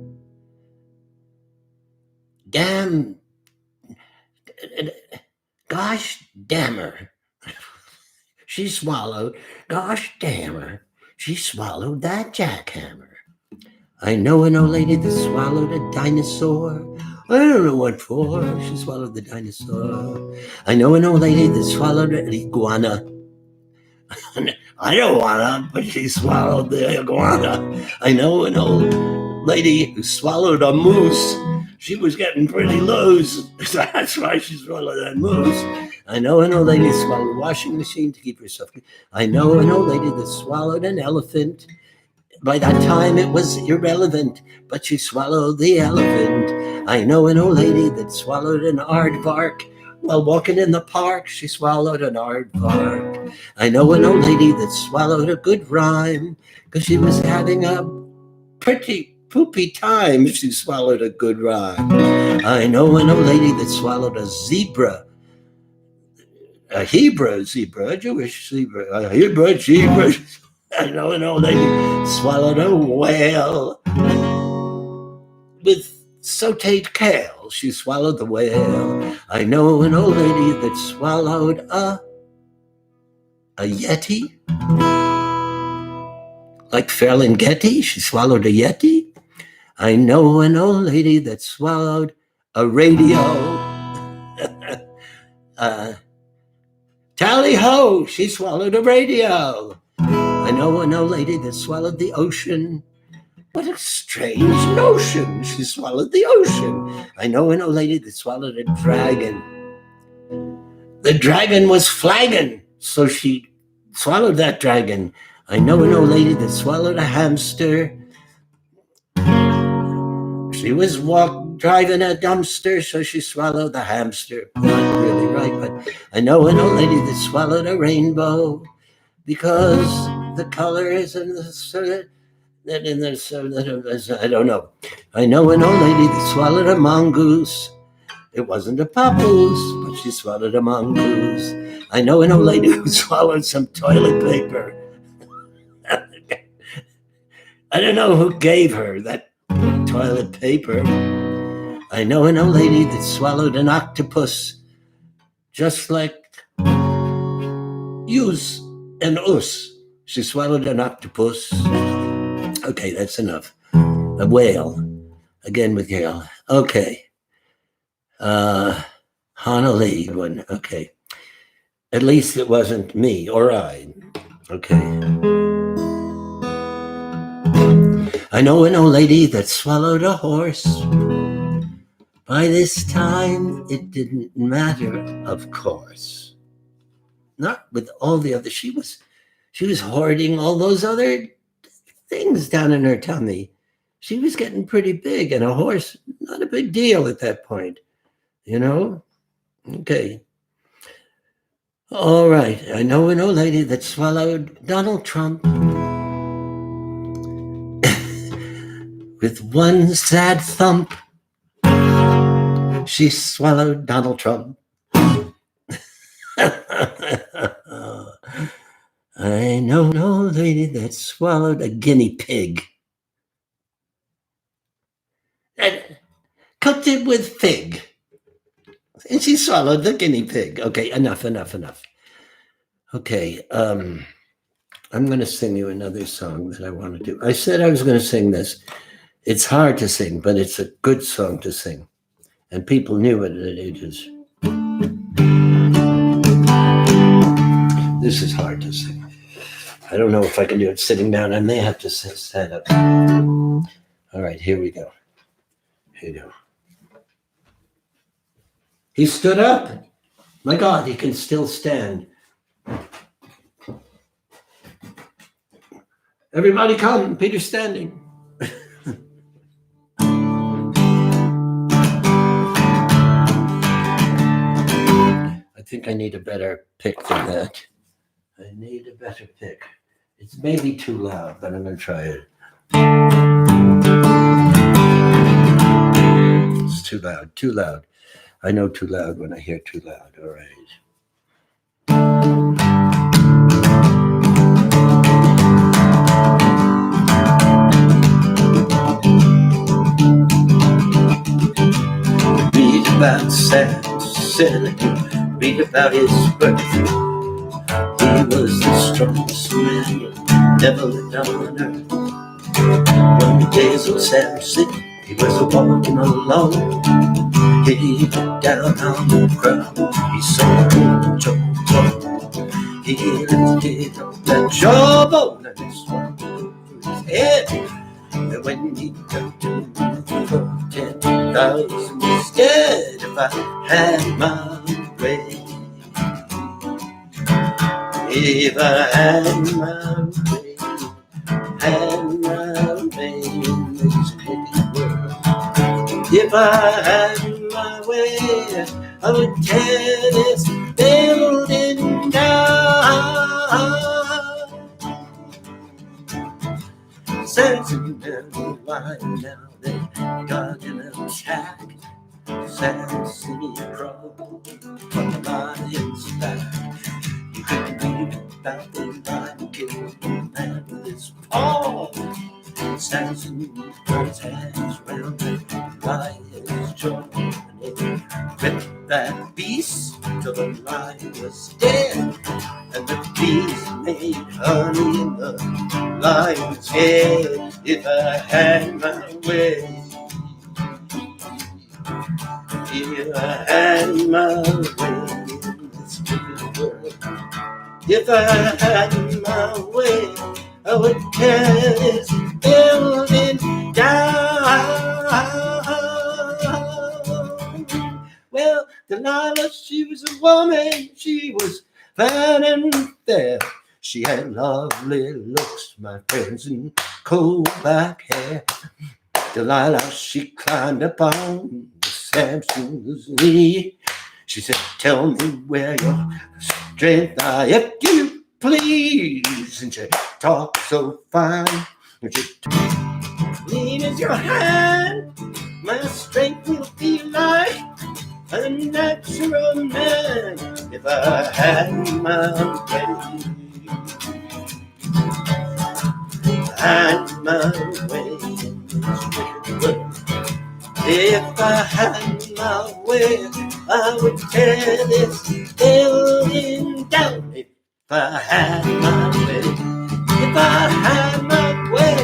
Damn. Gosh damn her. She swallowed. Gosh damn her. She swallowed that jackhammer. I know an old lady that swallowed a dinosaur. I don't know what for. She swallowed the dinosaur. I know an old lady that swallowed an iguana. I don't wanna, but she swallowed the iguana. I know an old lady who swallowed a moose. She was getting pretty loose, so that's why she swallowed that moose. I know an old lady that swallowed a washing machine to keep herself clean. I know an old lady that swallowed an elephant. By that time, it was irrelevant, but she swallowed the elephant. I know an old lady that swallowed an aardvark. While walking in the park, she swallowed an aardvark. I know an old lady that swallowed a good rhyme because she was having a pretty poopy time if she swallowed a good rhyme. I know an old lady that swallowed a zebra. A Hebrew zebra, a Jewish zebra, a Hebrew zebra. I know an old lady swallowed a whale with sauteed kale. She swallowed the whale. I know an old lady that swallowed a yeti. Like Ferlinghetti, she swallowed a Yeti. I know an old lady that swallowed a radio. Tally ho, she swallowed a radio. I know an old lady that swallowed the ocean. What a strange notion. She swallowed the ocean. I know an old lady that swallowed a dragon. The dragon was flagging, so she swallowed that dragon. I know an old lady that swallowed a hamster. She was driving a dumpster, so she swallowed the hamster. Not really right, but I know an old lady that swallowed a rainbow because the colors and the I don't know. I know an old lady that swallowed a mongoose. It wasn't a papoose, but she swallowed a mongoose. I know an old lady who swallowed some toilet paper. I don't know who gave her that toilet paper. I know an old lady that swallowed an octopus, just like use and us. She swallowed an octopus. Okay, that's enough. A whale. Again with Gail. Okay. Honolulu one. Okay. At least it wasn't me or I. Okay. I know an old lady that swallowed a horse. By this time, it didn't matter, of course. Not with all the other. She was hoarding all those other things down in her tummy. She was getting pretty big, and a horse, not a big deal at that point. You know? Okay. All right. I know an old lady that swallowed Donald Trump. With one sad thump, she swallowed Donald Trump. I know an old lady that swallowed a guinea pig. And cooked it with fig. And she swallowed the guinea pig. Okay, enough. Okay, I'm going to sing you another song that I want to do. I said I was going to sing this. It's hard to sing, but it's a good song to sing. And people knew it at ages. This is hard to sing. I don't know if I can do it sitting down. I may have to stand up. All right, here we go. Here you go. He stood up. My God, he can still stand. Everybody come, Peter's standing. I think I need a better pick than that. I need a better pick. It's maybe too loud, but I'm going to try it. It's too loud. I know too loud when I hear too loud. All right. Read about Sam Seneca, read about his birth. He was the strongest man ever lived on earth. One of the days of Samson, he was walking alone. He looked down on the ground, he saw a jawbone. He lifted up that jawbone and swung over his head. And when he got to move for 10,000 instead, if I had my way, if I had my way, in this wicked world. If I had my way, I would tear this building down. Samson and the lion, now they got an attack. Samson crawled from the lion's back. You could read about the lion killed the man with his paw. Samson put his hands around the lion's jaw and it ripped that beast till the lion was dead, and the bees made honey in the lion's head. If I had my way, if I had my way in this wicked world, if I had my way, I would tear this building down. Well, Delilah, she was a woman, she was fine and fair. She had lovely looks, my friends, and cold black hair. Delilah, she climbed up on Samson's knee. She said, tell me where your strength lies, if you please. And she talked so fine. And she lean as your hand, my strength will be like a natural man. If I had my way, had my way in this wicked world. If I had my way, I would tear this building down. If I had my way, if I had my way,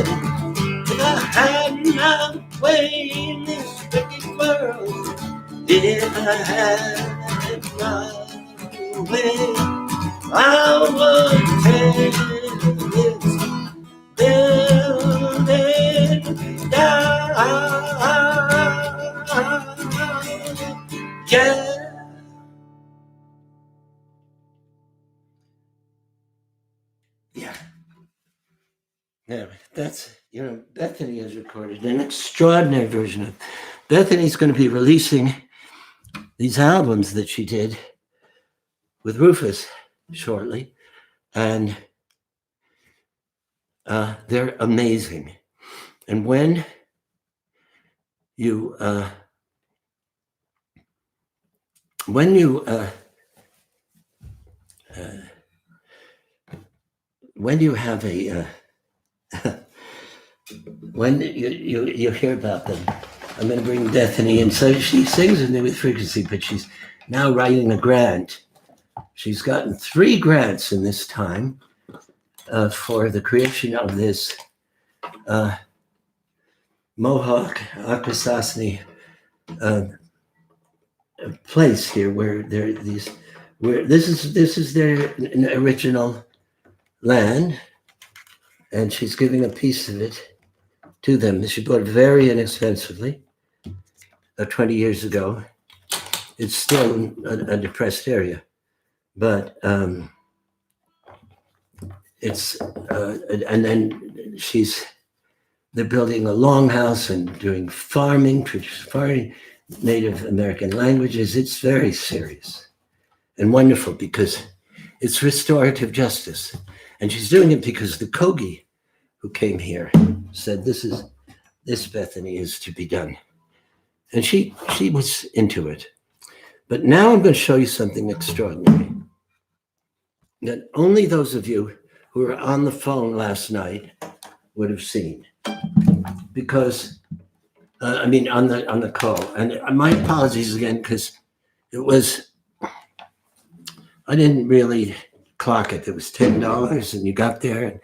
if I had my way in this wicked world. If I had my way, I would tear this building down. Yeah. Yeah. Yeah, that's, Bethany has recorded an extraordinary version of. Bethany's going to be releasing these albums that she did with Rufus shortly, and they're amazing. And when you when you have a when you hear about them, I'm going to bring Bethany in. So she sings with me with frequency, but she's now writing a grant. She's gotten 3 grants in this time for the creation of this Mohawk Akwesasne place here, where there these, where this is their original land, and she's giving a piece of it to them. She bought it very inexpensively 20 years ago. It's still a depressed area, but it's and then they're building a longhouse and doing farming Native American languages. It's very serious and wonderful because it's restorative justice, and she's doing it because the Kogi who came here said this Bethany is to be done, and she was into it. But now I'm going to show you something extraordinary that only those of you who were on the phone last night would have seen, because on the call. And my apologies again, because I didn't really clock it. It was $10, and you got there. And,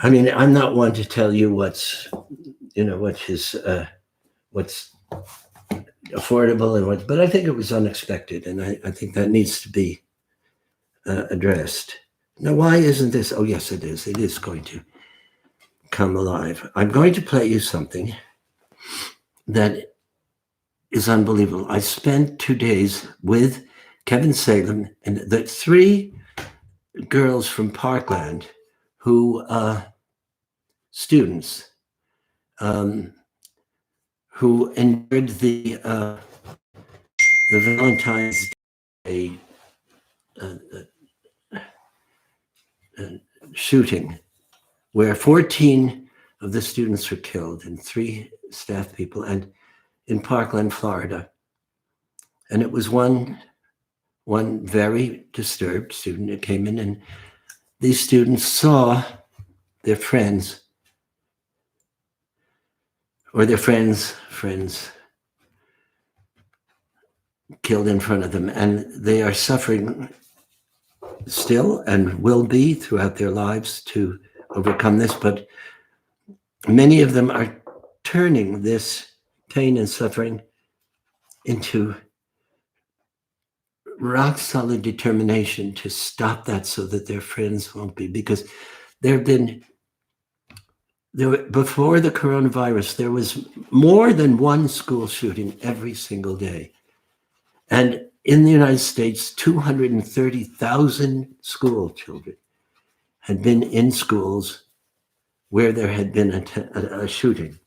I'm not one to tell you what's affordable and but I think it was unexpected, and I think that needs to be addressed. Now, why isn't this? Oh, yes, it is. It is going to come alive. I'm going to play you something that is unbelievable. I spent 2 days with Kevin Salem and the 3 girls from Parkland who students who endured the Valentine's Day shooting, where 14 of the students were killed and 3 staff people, and in Parkland, Florida. And it was one very disturbed student that came in, and these students saw their friends, or their friends' killed in front of them, and they are suffering still and will be throughout their lives to overcome this. But many of them are turning this pain and suffering into rock solid determination to stop that so that their friends won't be. Because there have been, before the coronavirus, there was more than one school shooting every single day. And in the United States, 230,000 school children had been in schools where there had been a shooting.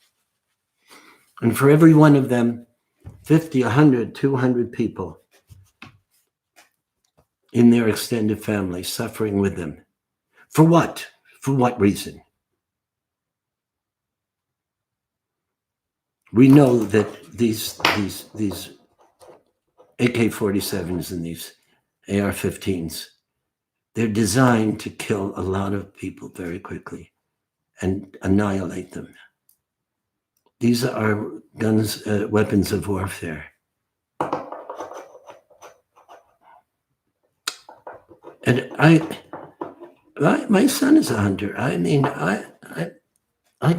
And for every one of them, 50, 100, 200 people in their extended family suffering with them. For what? For what reason? We know that these AK-47s and these AR-15s, they're designed to kill a lot of people very quickly and annihilate them. These are guns, weapons of warfare. And my son is a hunter. I mean, I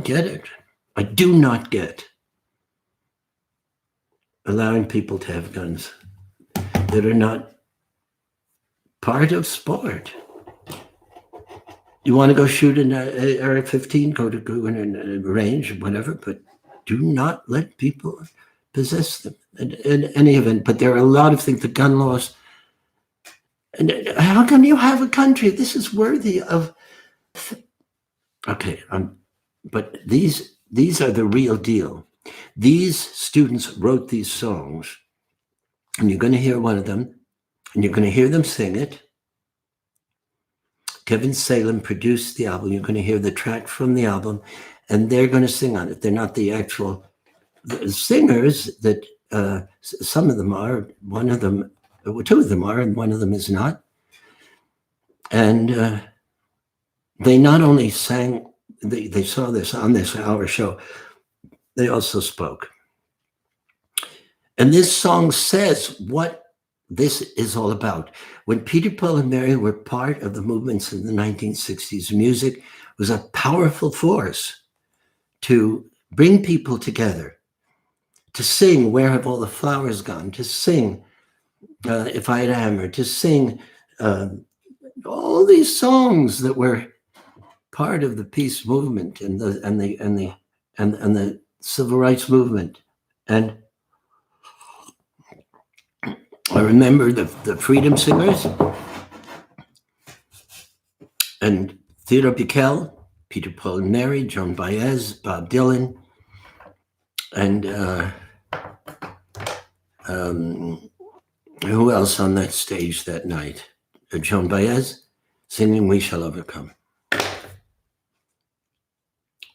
get it. I do not get allowing people to have guns that are not part of sport. You want to go shoot an AR-15, go in a range, whatever, but do not let people possess them in any event. But there are a lot of things, the gun laws. And how come you have a country? This is worthy of. Okay, but these are the real deal. These students wrote these songs, and you're going to hear one of them, and you're going to hear them sing it. Kevin Salem produced the album. You're going to hear the track from the album, and they're going to sing on it. They're not the actual singers that some of them are. One of them, two of them are, and one of them is not. And they not only sang, they saw this on this hour show, they also spoke. And this song says what this is all about. When Peter, Paul, and Mary were part of the movements in the 1960s, music was a powerful force to bring people together, to sing Where Have All the Flowers Gone, to sing If I Had a Hammer, to sing all these songs that were part of the peace movement and the civil rights movement. And I remember the Freedom Singers and Theodore Bikel, Peter, Paul, and Mary, Joan Baez, Bob Dylan, and who else on that stage that night? Joan Baez singing We Shall Overcome.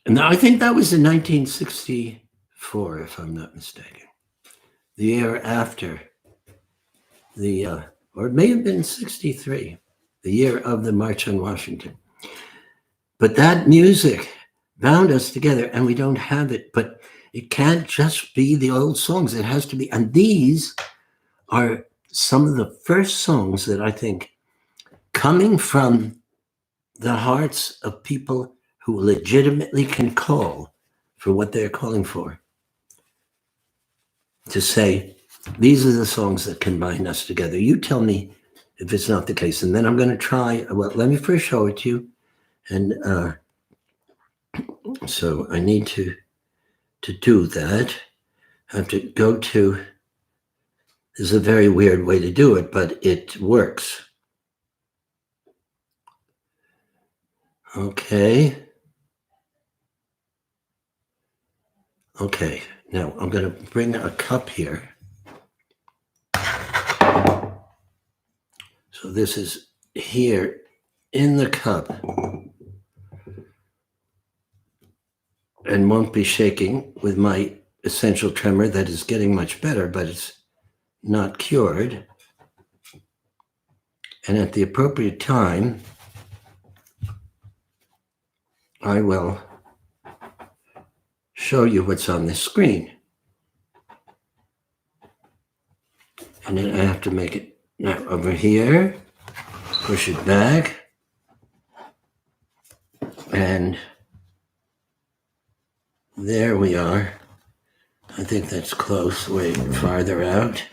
And I think that was in 1964, if I'm not mistaken. The year after or it may have been 63, the year of the March on Washington. But that music bound us together, and we don't have it. But it can't just be the old songs. It has to be. And these are some of the first songs that I think coming from the hearts of people who legitimately can call for what they're calling for, to say, these are the songs that can bind us together. You tell me if it's not the case. And then I'm going to try, well, let me first show it to you. And so I need to do that. I have to go to, this is a very weird way to do it, but it works. Okay. Okay, now I'm going to bring a cup here. So this is here in the cup and won't be shaking with my essential tremor that is getting much better, but it's not cured. And at the appropriate time, I will show you what's on the screen. And then I have to make it now over here, push it back, and there we are. I think that's close, way farther out.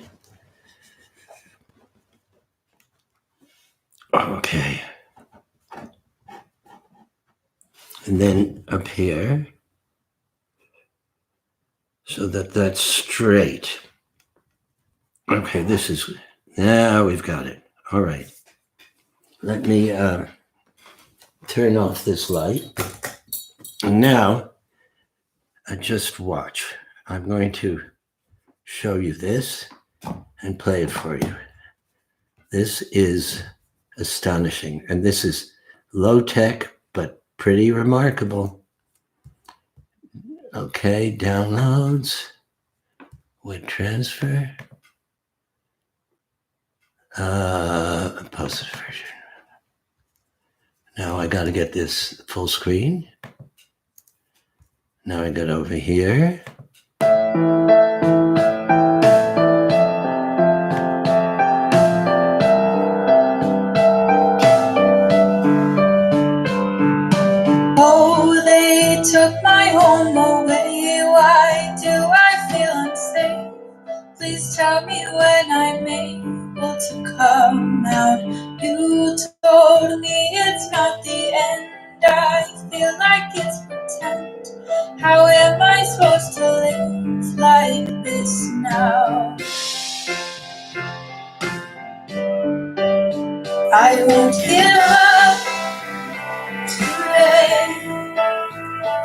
Okay. And then up here, so that that's straight. Okay, now we've got it. All right. Let me turn off this light. And now, just watch. I'm going to show you this and play it for you. This is astonishing. And this is low tech, but pretty remarkable. Okay, downloads, with transfer, posted version. Now I got to get this full screen. Now I got over here. Oh, they took my home away. Why do I feel unsafe? Please tell me when I'm able to come out. You told me it's not the end. I feel like it's pretend. How am I supposed to live like this now? I won't give up today.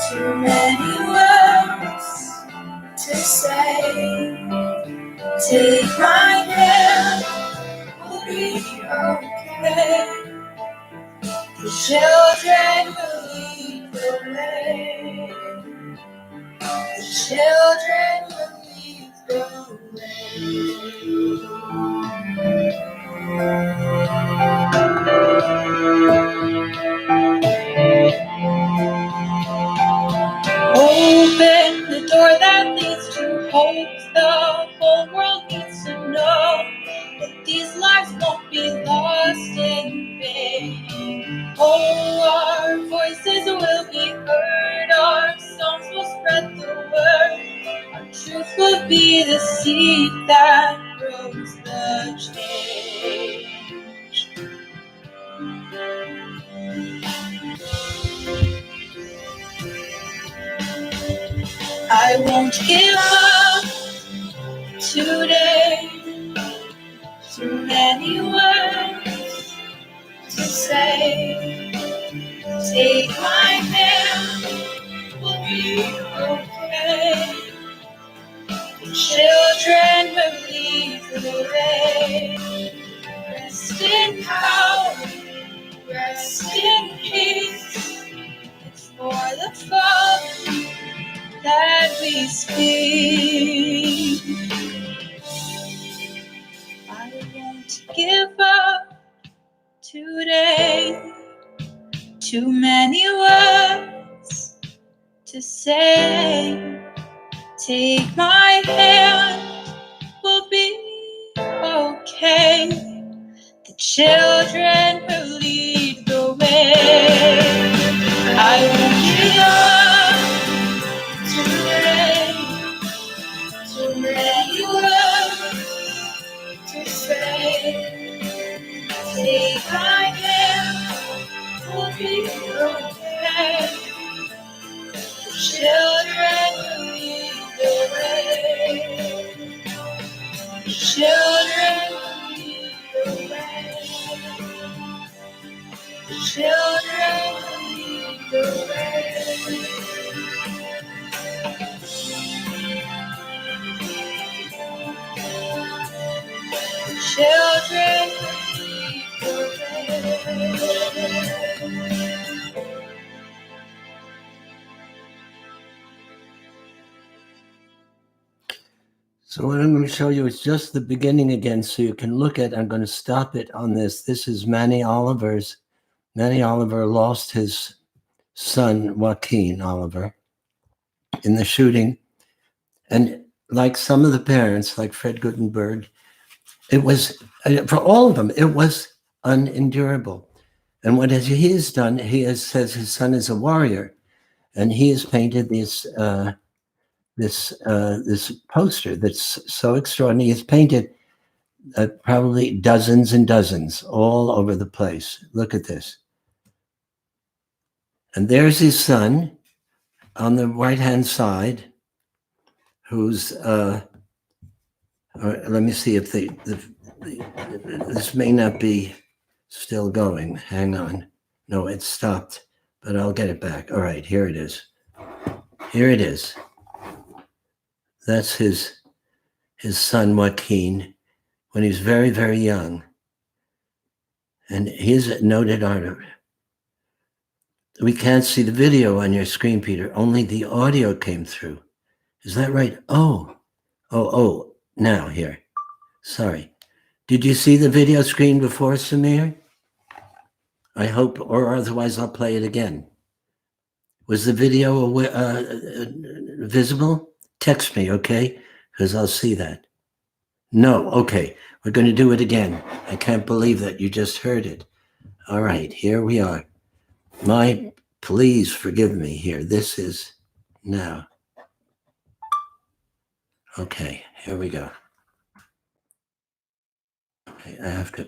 Too many words to say. Take my hand, we'll be okay. The children will lead the way. The children will lead the Open the door that leads to hope. The whole world needs to know that these lives won't be lost in vain. Oh, our voices will be heard, our songs will spread the word, our truth will be the seed that grows the change. I won't give up today. Too many words to say. Take my hand, we'll be okay. The children will lead the way. Rest in power, rest in peace. It's for the Father that we speak. I won't give up today. Too many words to say. Take my hand, we'll be okay. The children will lead the way. I won't give up today. Too many words to say. Take my hand, we'll be okay. The children will lead the way. The children will lead the way. The children will lead the way. The children will lead the way. So what I'm going to show you is just the beginning again, so you can look at. I'm going to stop it on this. This is Manny Oliver's. Manny Oliver lost his son, Joaquin Oliver, in the shooting. And like some of the parents, like Fred Guttenberg, It was, for all of them, it was unendurable. And what he has done, says his son is a warrior, and he has painted this poster that's so extraordinary. He's painted probably dozens and dozens all over the place. Look at this. And there's his son on the right-hand side, who's, let me see if this may not be still going. Hang on. No, it stopped, but I'll get it back. All right, here it is. Here it is. That's his son, Joaquin, when he was very, very young. And he's a noted artist. We can't see the video on your screen, Peter. Only the audio came through. Is that right? Oh, now here. Sorry. Did you see the video screen before, Samir? I hope, or otherwise I'll play it again. Was the video visible? Text me, okay? Because I'll see that. No, okay. We're going to do it again. I can't believe that you just heard it. All right, here we are. Please forgive me here. This is now. Okay, here we go. Okay, I have to.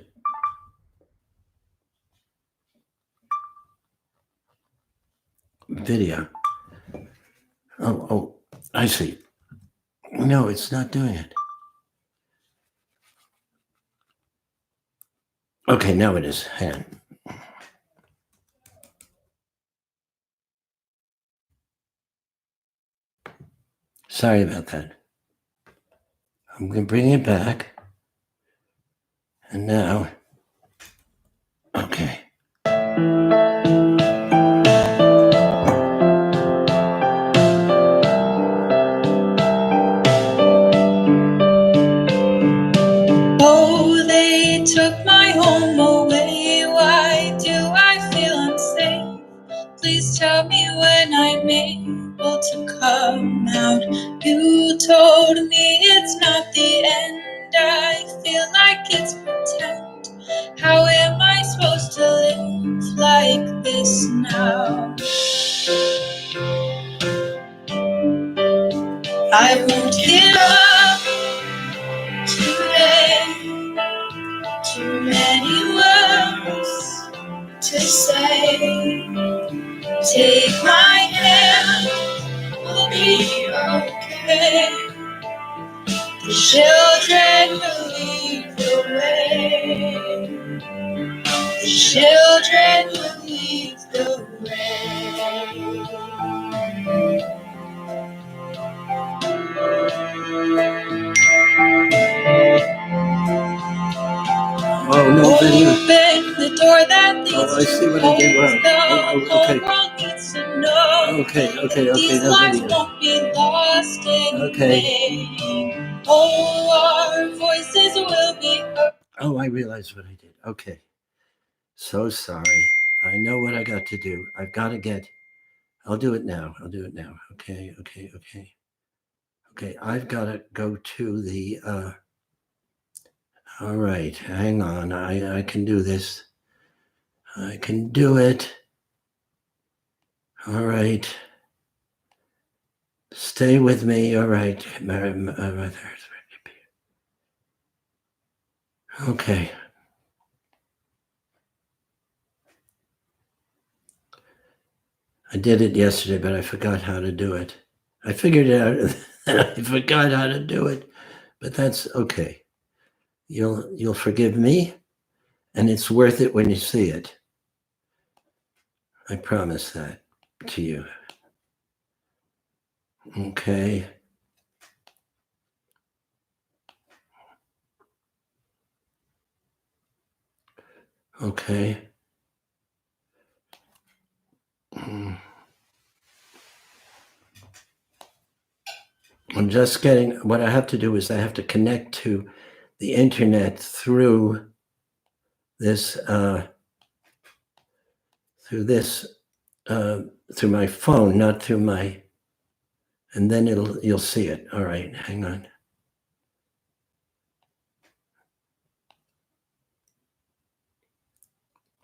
Video. Oh, I see. No, it's not doing it. Okay, now it is. Hang on. Sorry about that. I'm going to bring it back. And now, okay. Oh, they took my home away. Why do I feel unsafe? Please tell me when I'm able to come out. You told me it's not the end. I feel like it's pretend. How am I supposed to live like this now? I won't give up today. Too many words to say. Take my hand, we'll be okay. The children will lead the way. The children will lead the way. Oh, no video. Open the door that leads I see what I did wrong. the whole world needs to know. Okay, These no lives video. won't be lost in vain. Oh, our voices will be heard. Oh, I realized what I did. Okay. So sorry. I know what I got to do. I've got to get. I'll do it now. Okay. I've got to go to the. All right. Hang on. I can do this. I can do it. All right. Stay with me. All right. Okay. I did it yesterday, but I forgot how to do it. I figured it out and I forgot how to do it, but that's okay. You'll forgive me, and it's worth it when you see it. I promise that to you. Okay. Okay. I'm just getting, what I have to do is I have to connect to the internet through this, through my phone, not through my, and then you'll see it. All right, hang on.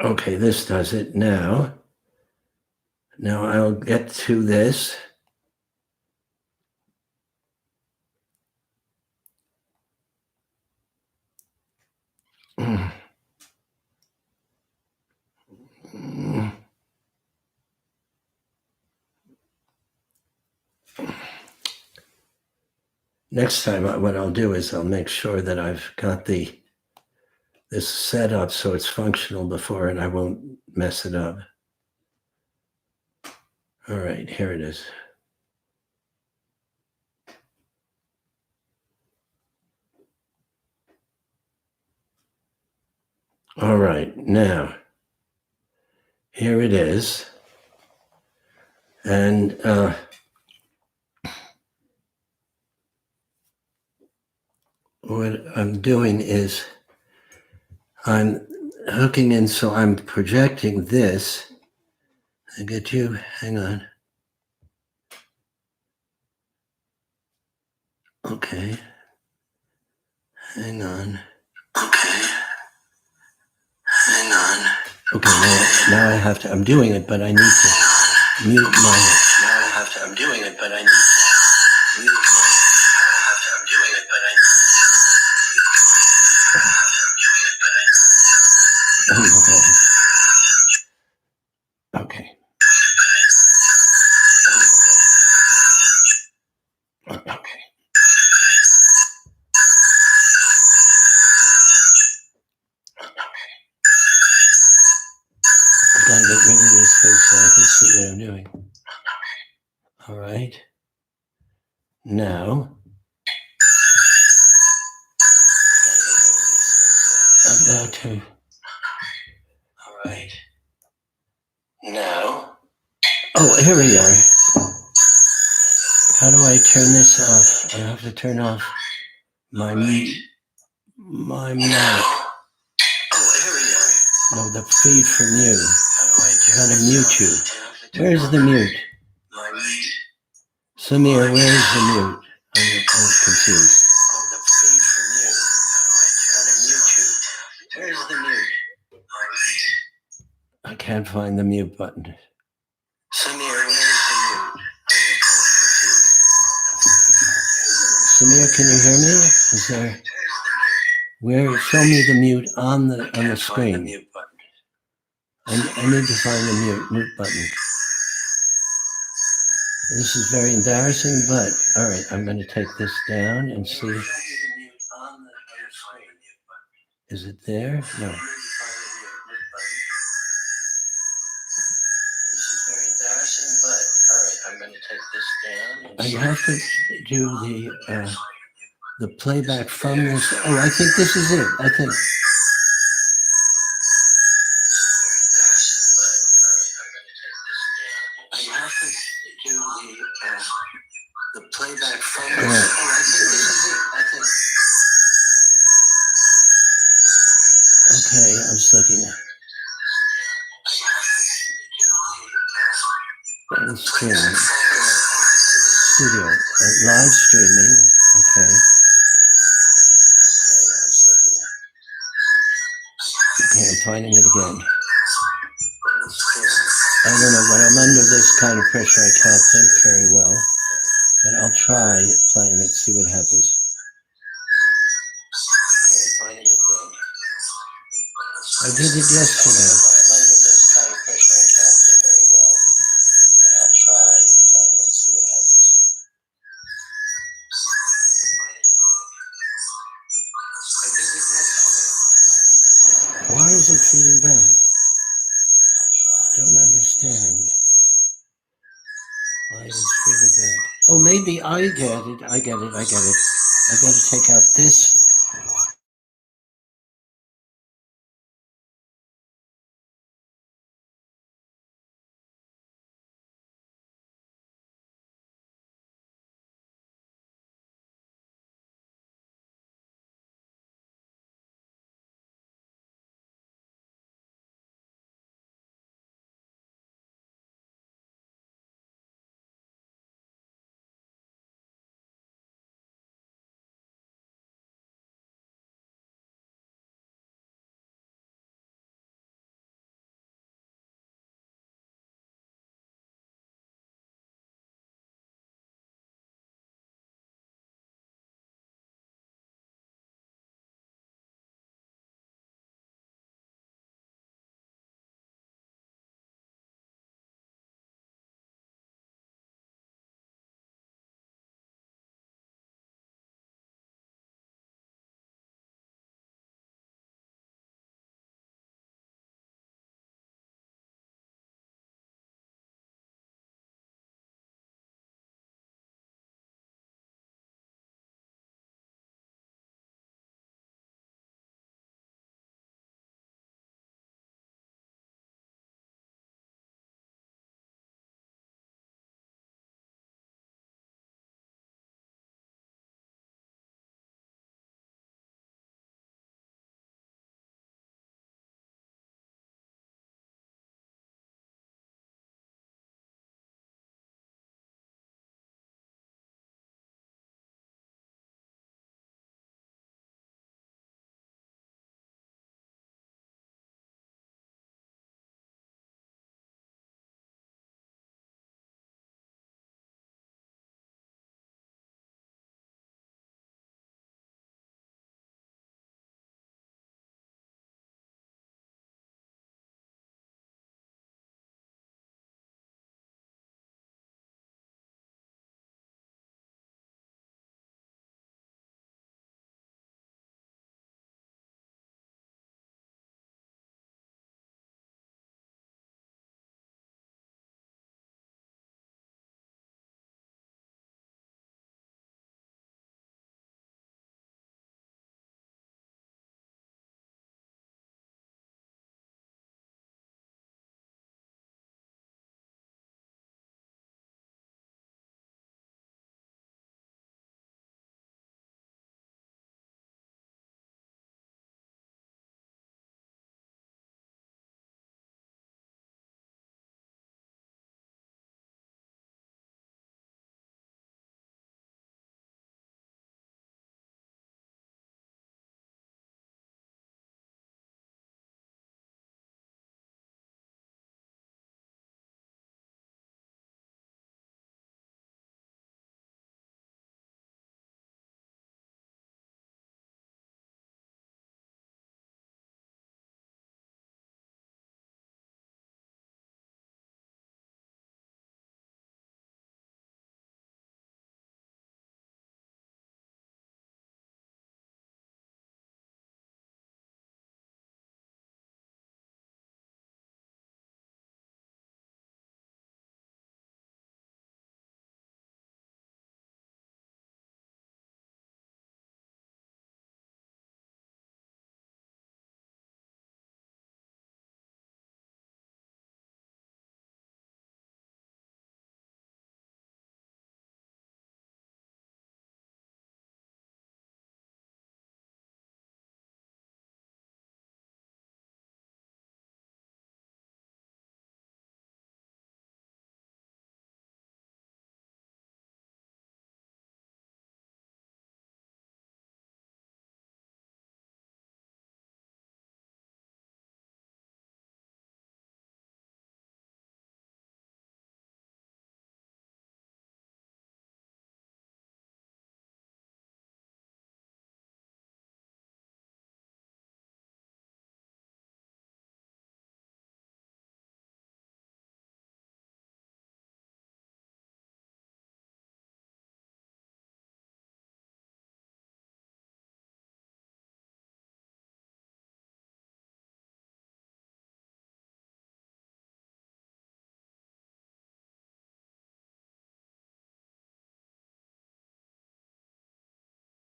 Okay, this does it now. Now I'll get to this. Next time, what I'll do is I'll make sure that I've got this set up so it's functional before and I won't mess it up. All right, here it is. All right, now, here it is. And what I'm doing is I'm hooking in, so I'm projecting this. I get you, hang on. Okay, hang on. Okay, hang on. Okay, now I have to, I'm doing it, but I need to mute my, now I have to, I'm doing it, but I need to mute my, now I have to, I'm doing it, but I need to mute my, okay. Okay. I've got to get rid of this thing so I can see what I'm doing. All right. Now, I've got to. All right. Now. Oh, here we are. How do I turn this off? I have to turn off my mic. Oh, here we are. No, the feed from you. How to mute you. Where's the mute? Samir, where's the mute? I'm confused. The feed from you. How to mute you. Where's the mute? I can't find the mute button. Samir, where's the mute? Samir, can you hear me? Is there? Where? Show me the mute on the screen. I need to find the mute button. This is very embarrassing, but all right, I'm going to take this down and see. Is it there? No. This is very embarrassing, but all right, I'm going to take this down. I have to do the playback from this. Oh, I think this is it. I think. The playback from this. Oh, I think this is it. I think. Okay, I'm just looking at the stream. Studio. Live streaming. Okay. Okay, I'm finding it again. I don't know, when I'm under this kind of pressure, I can't think very well. But I'll try playing it, see what happens. Okay, I'm finding it again. I did it yesterday. When I'm under this kind of pressure, I can't think very well. But I'll try playing it, see what happens. I did it yesterday. Why is it feeding back? I don't understand. Why is it feeding back? Oh, maybe I get it. I got to take out this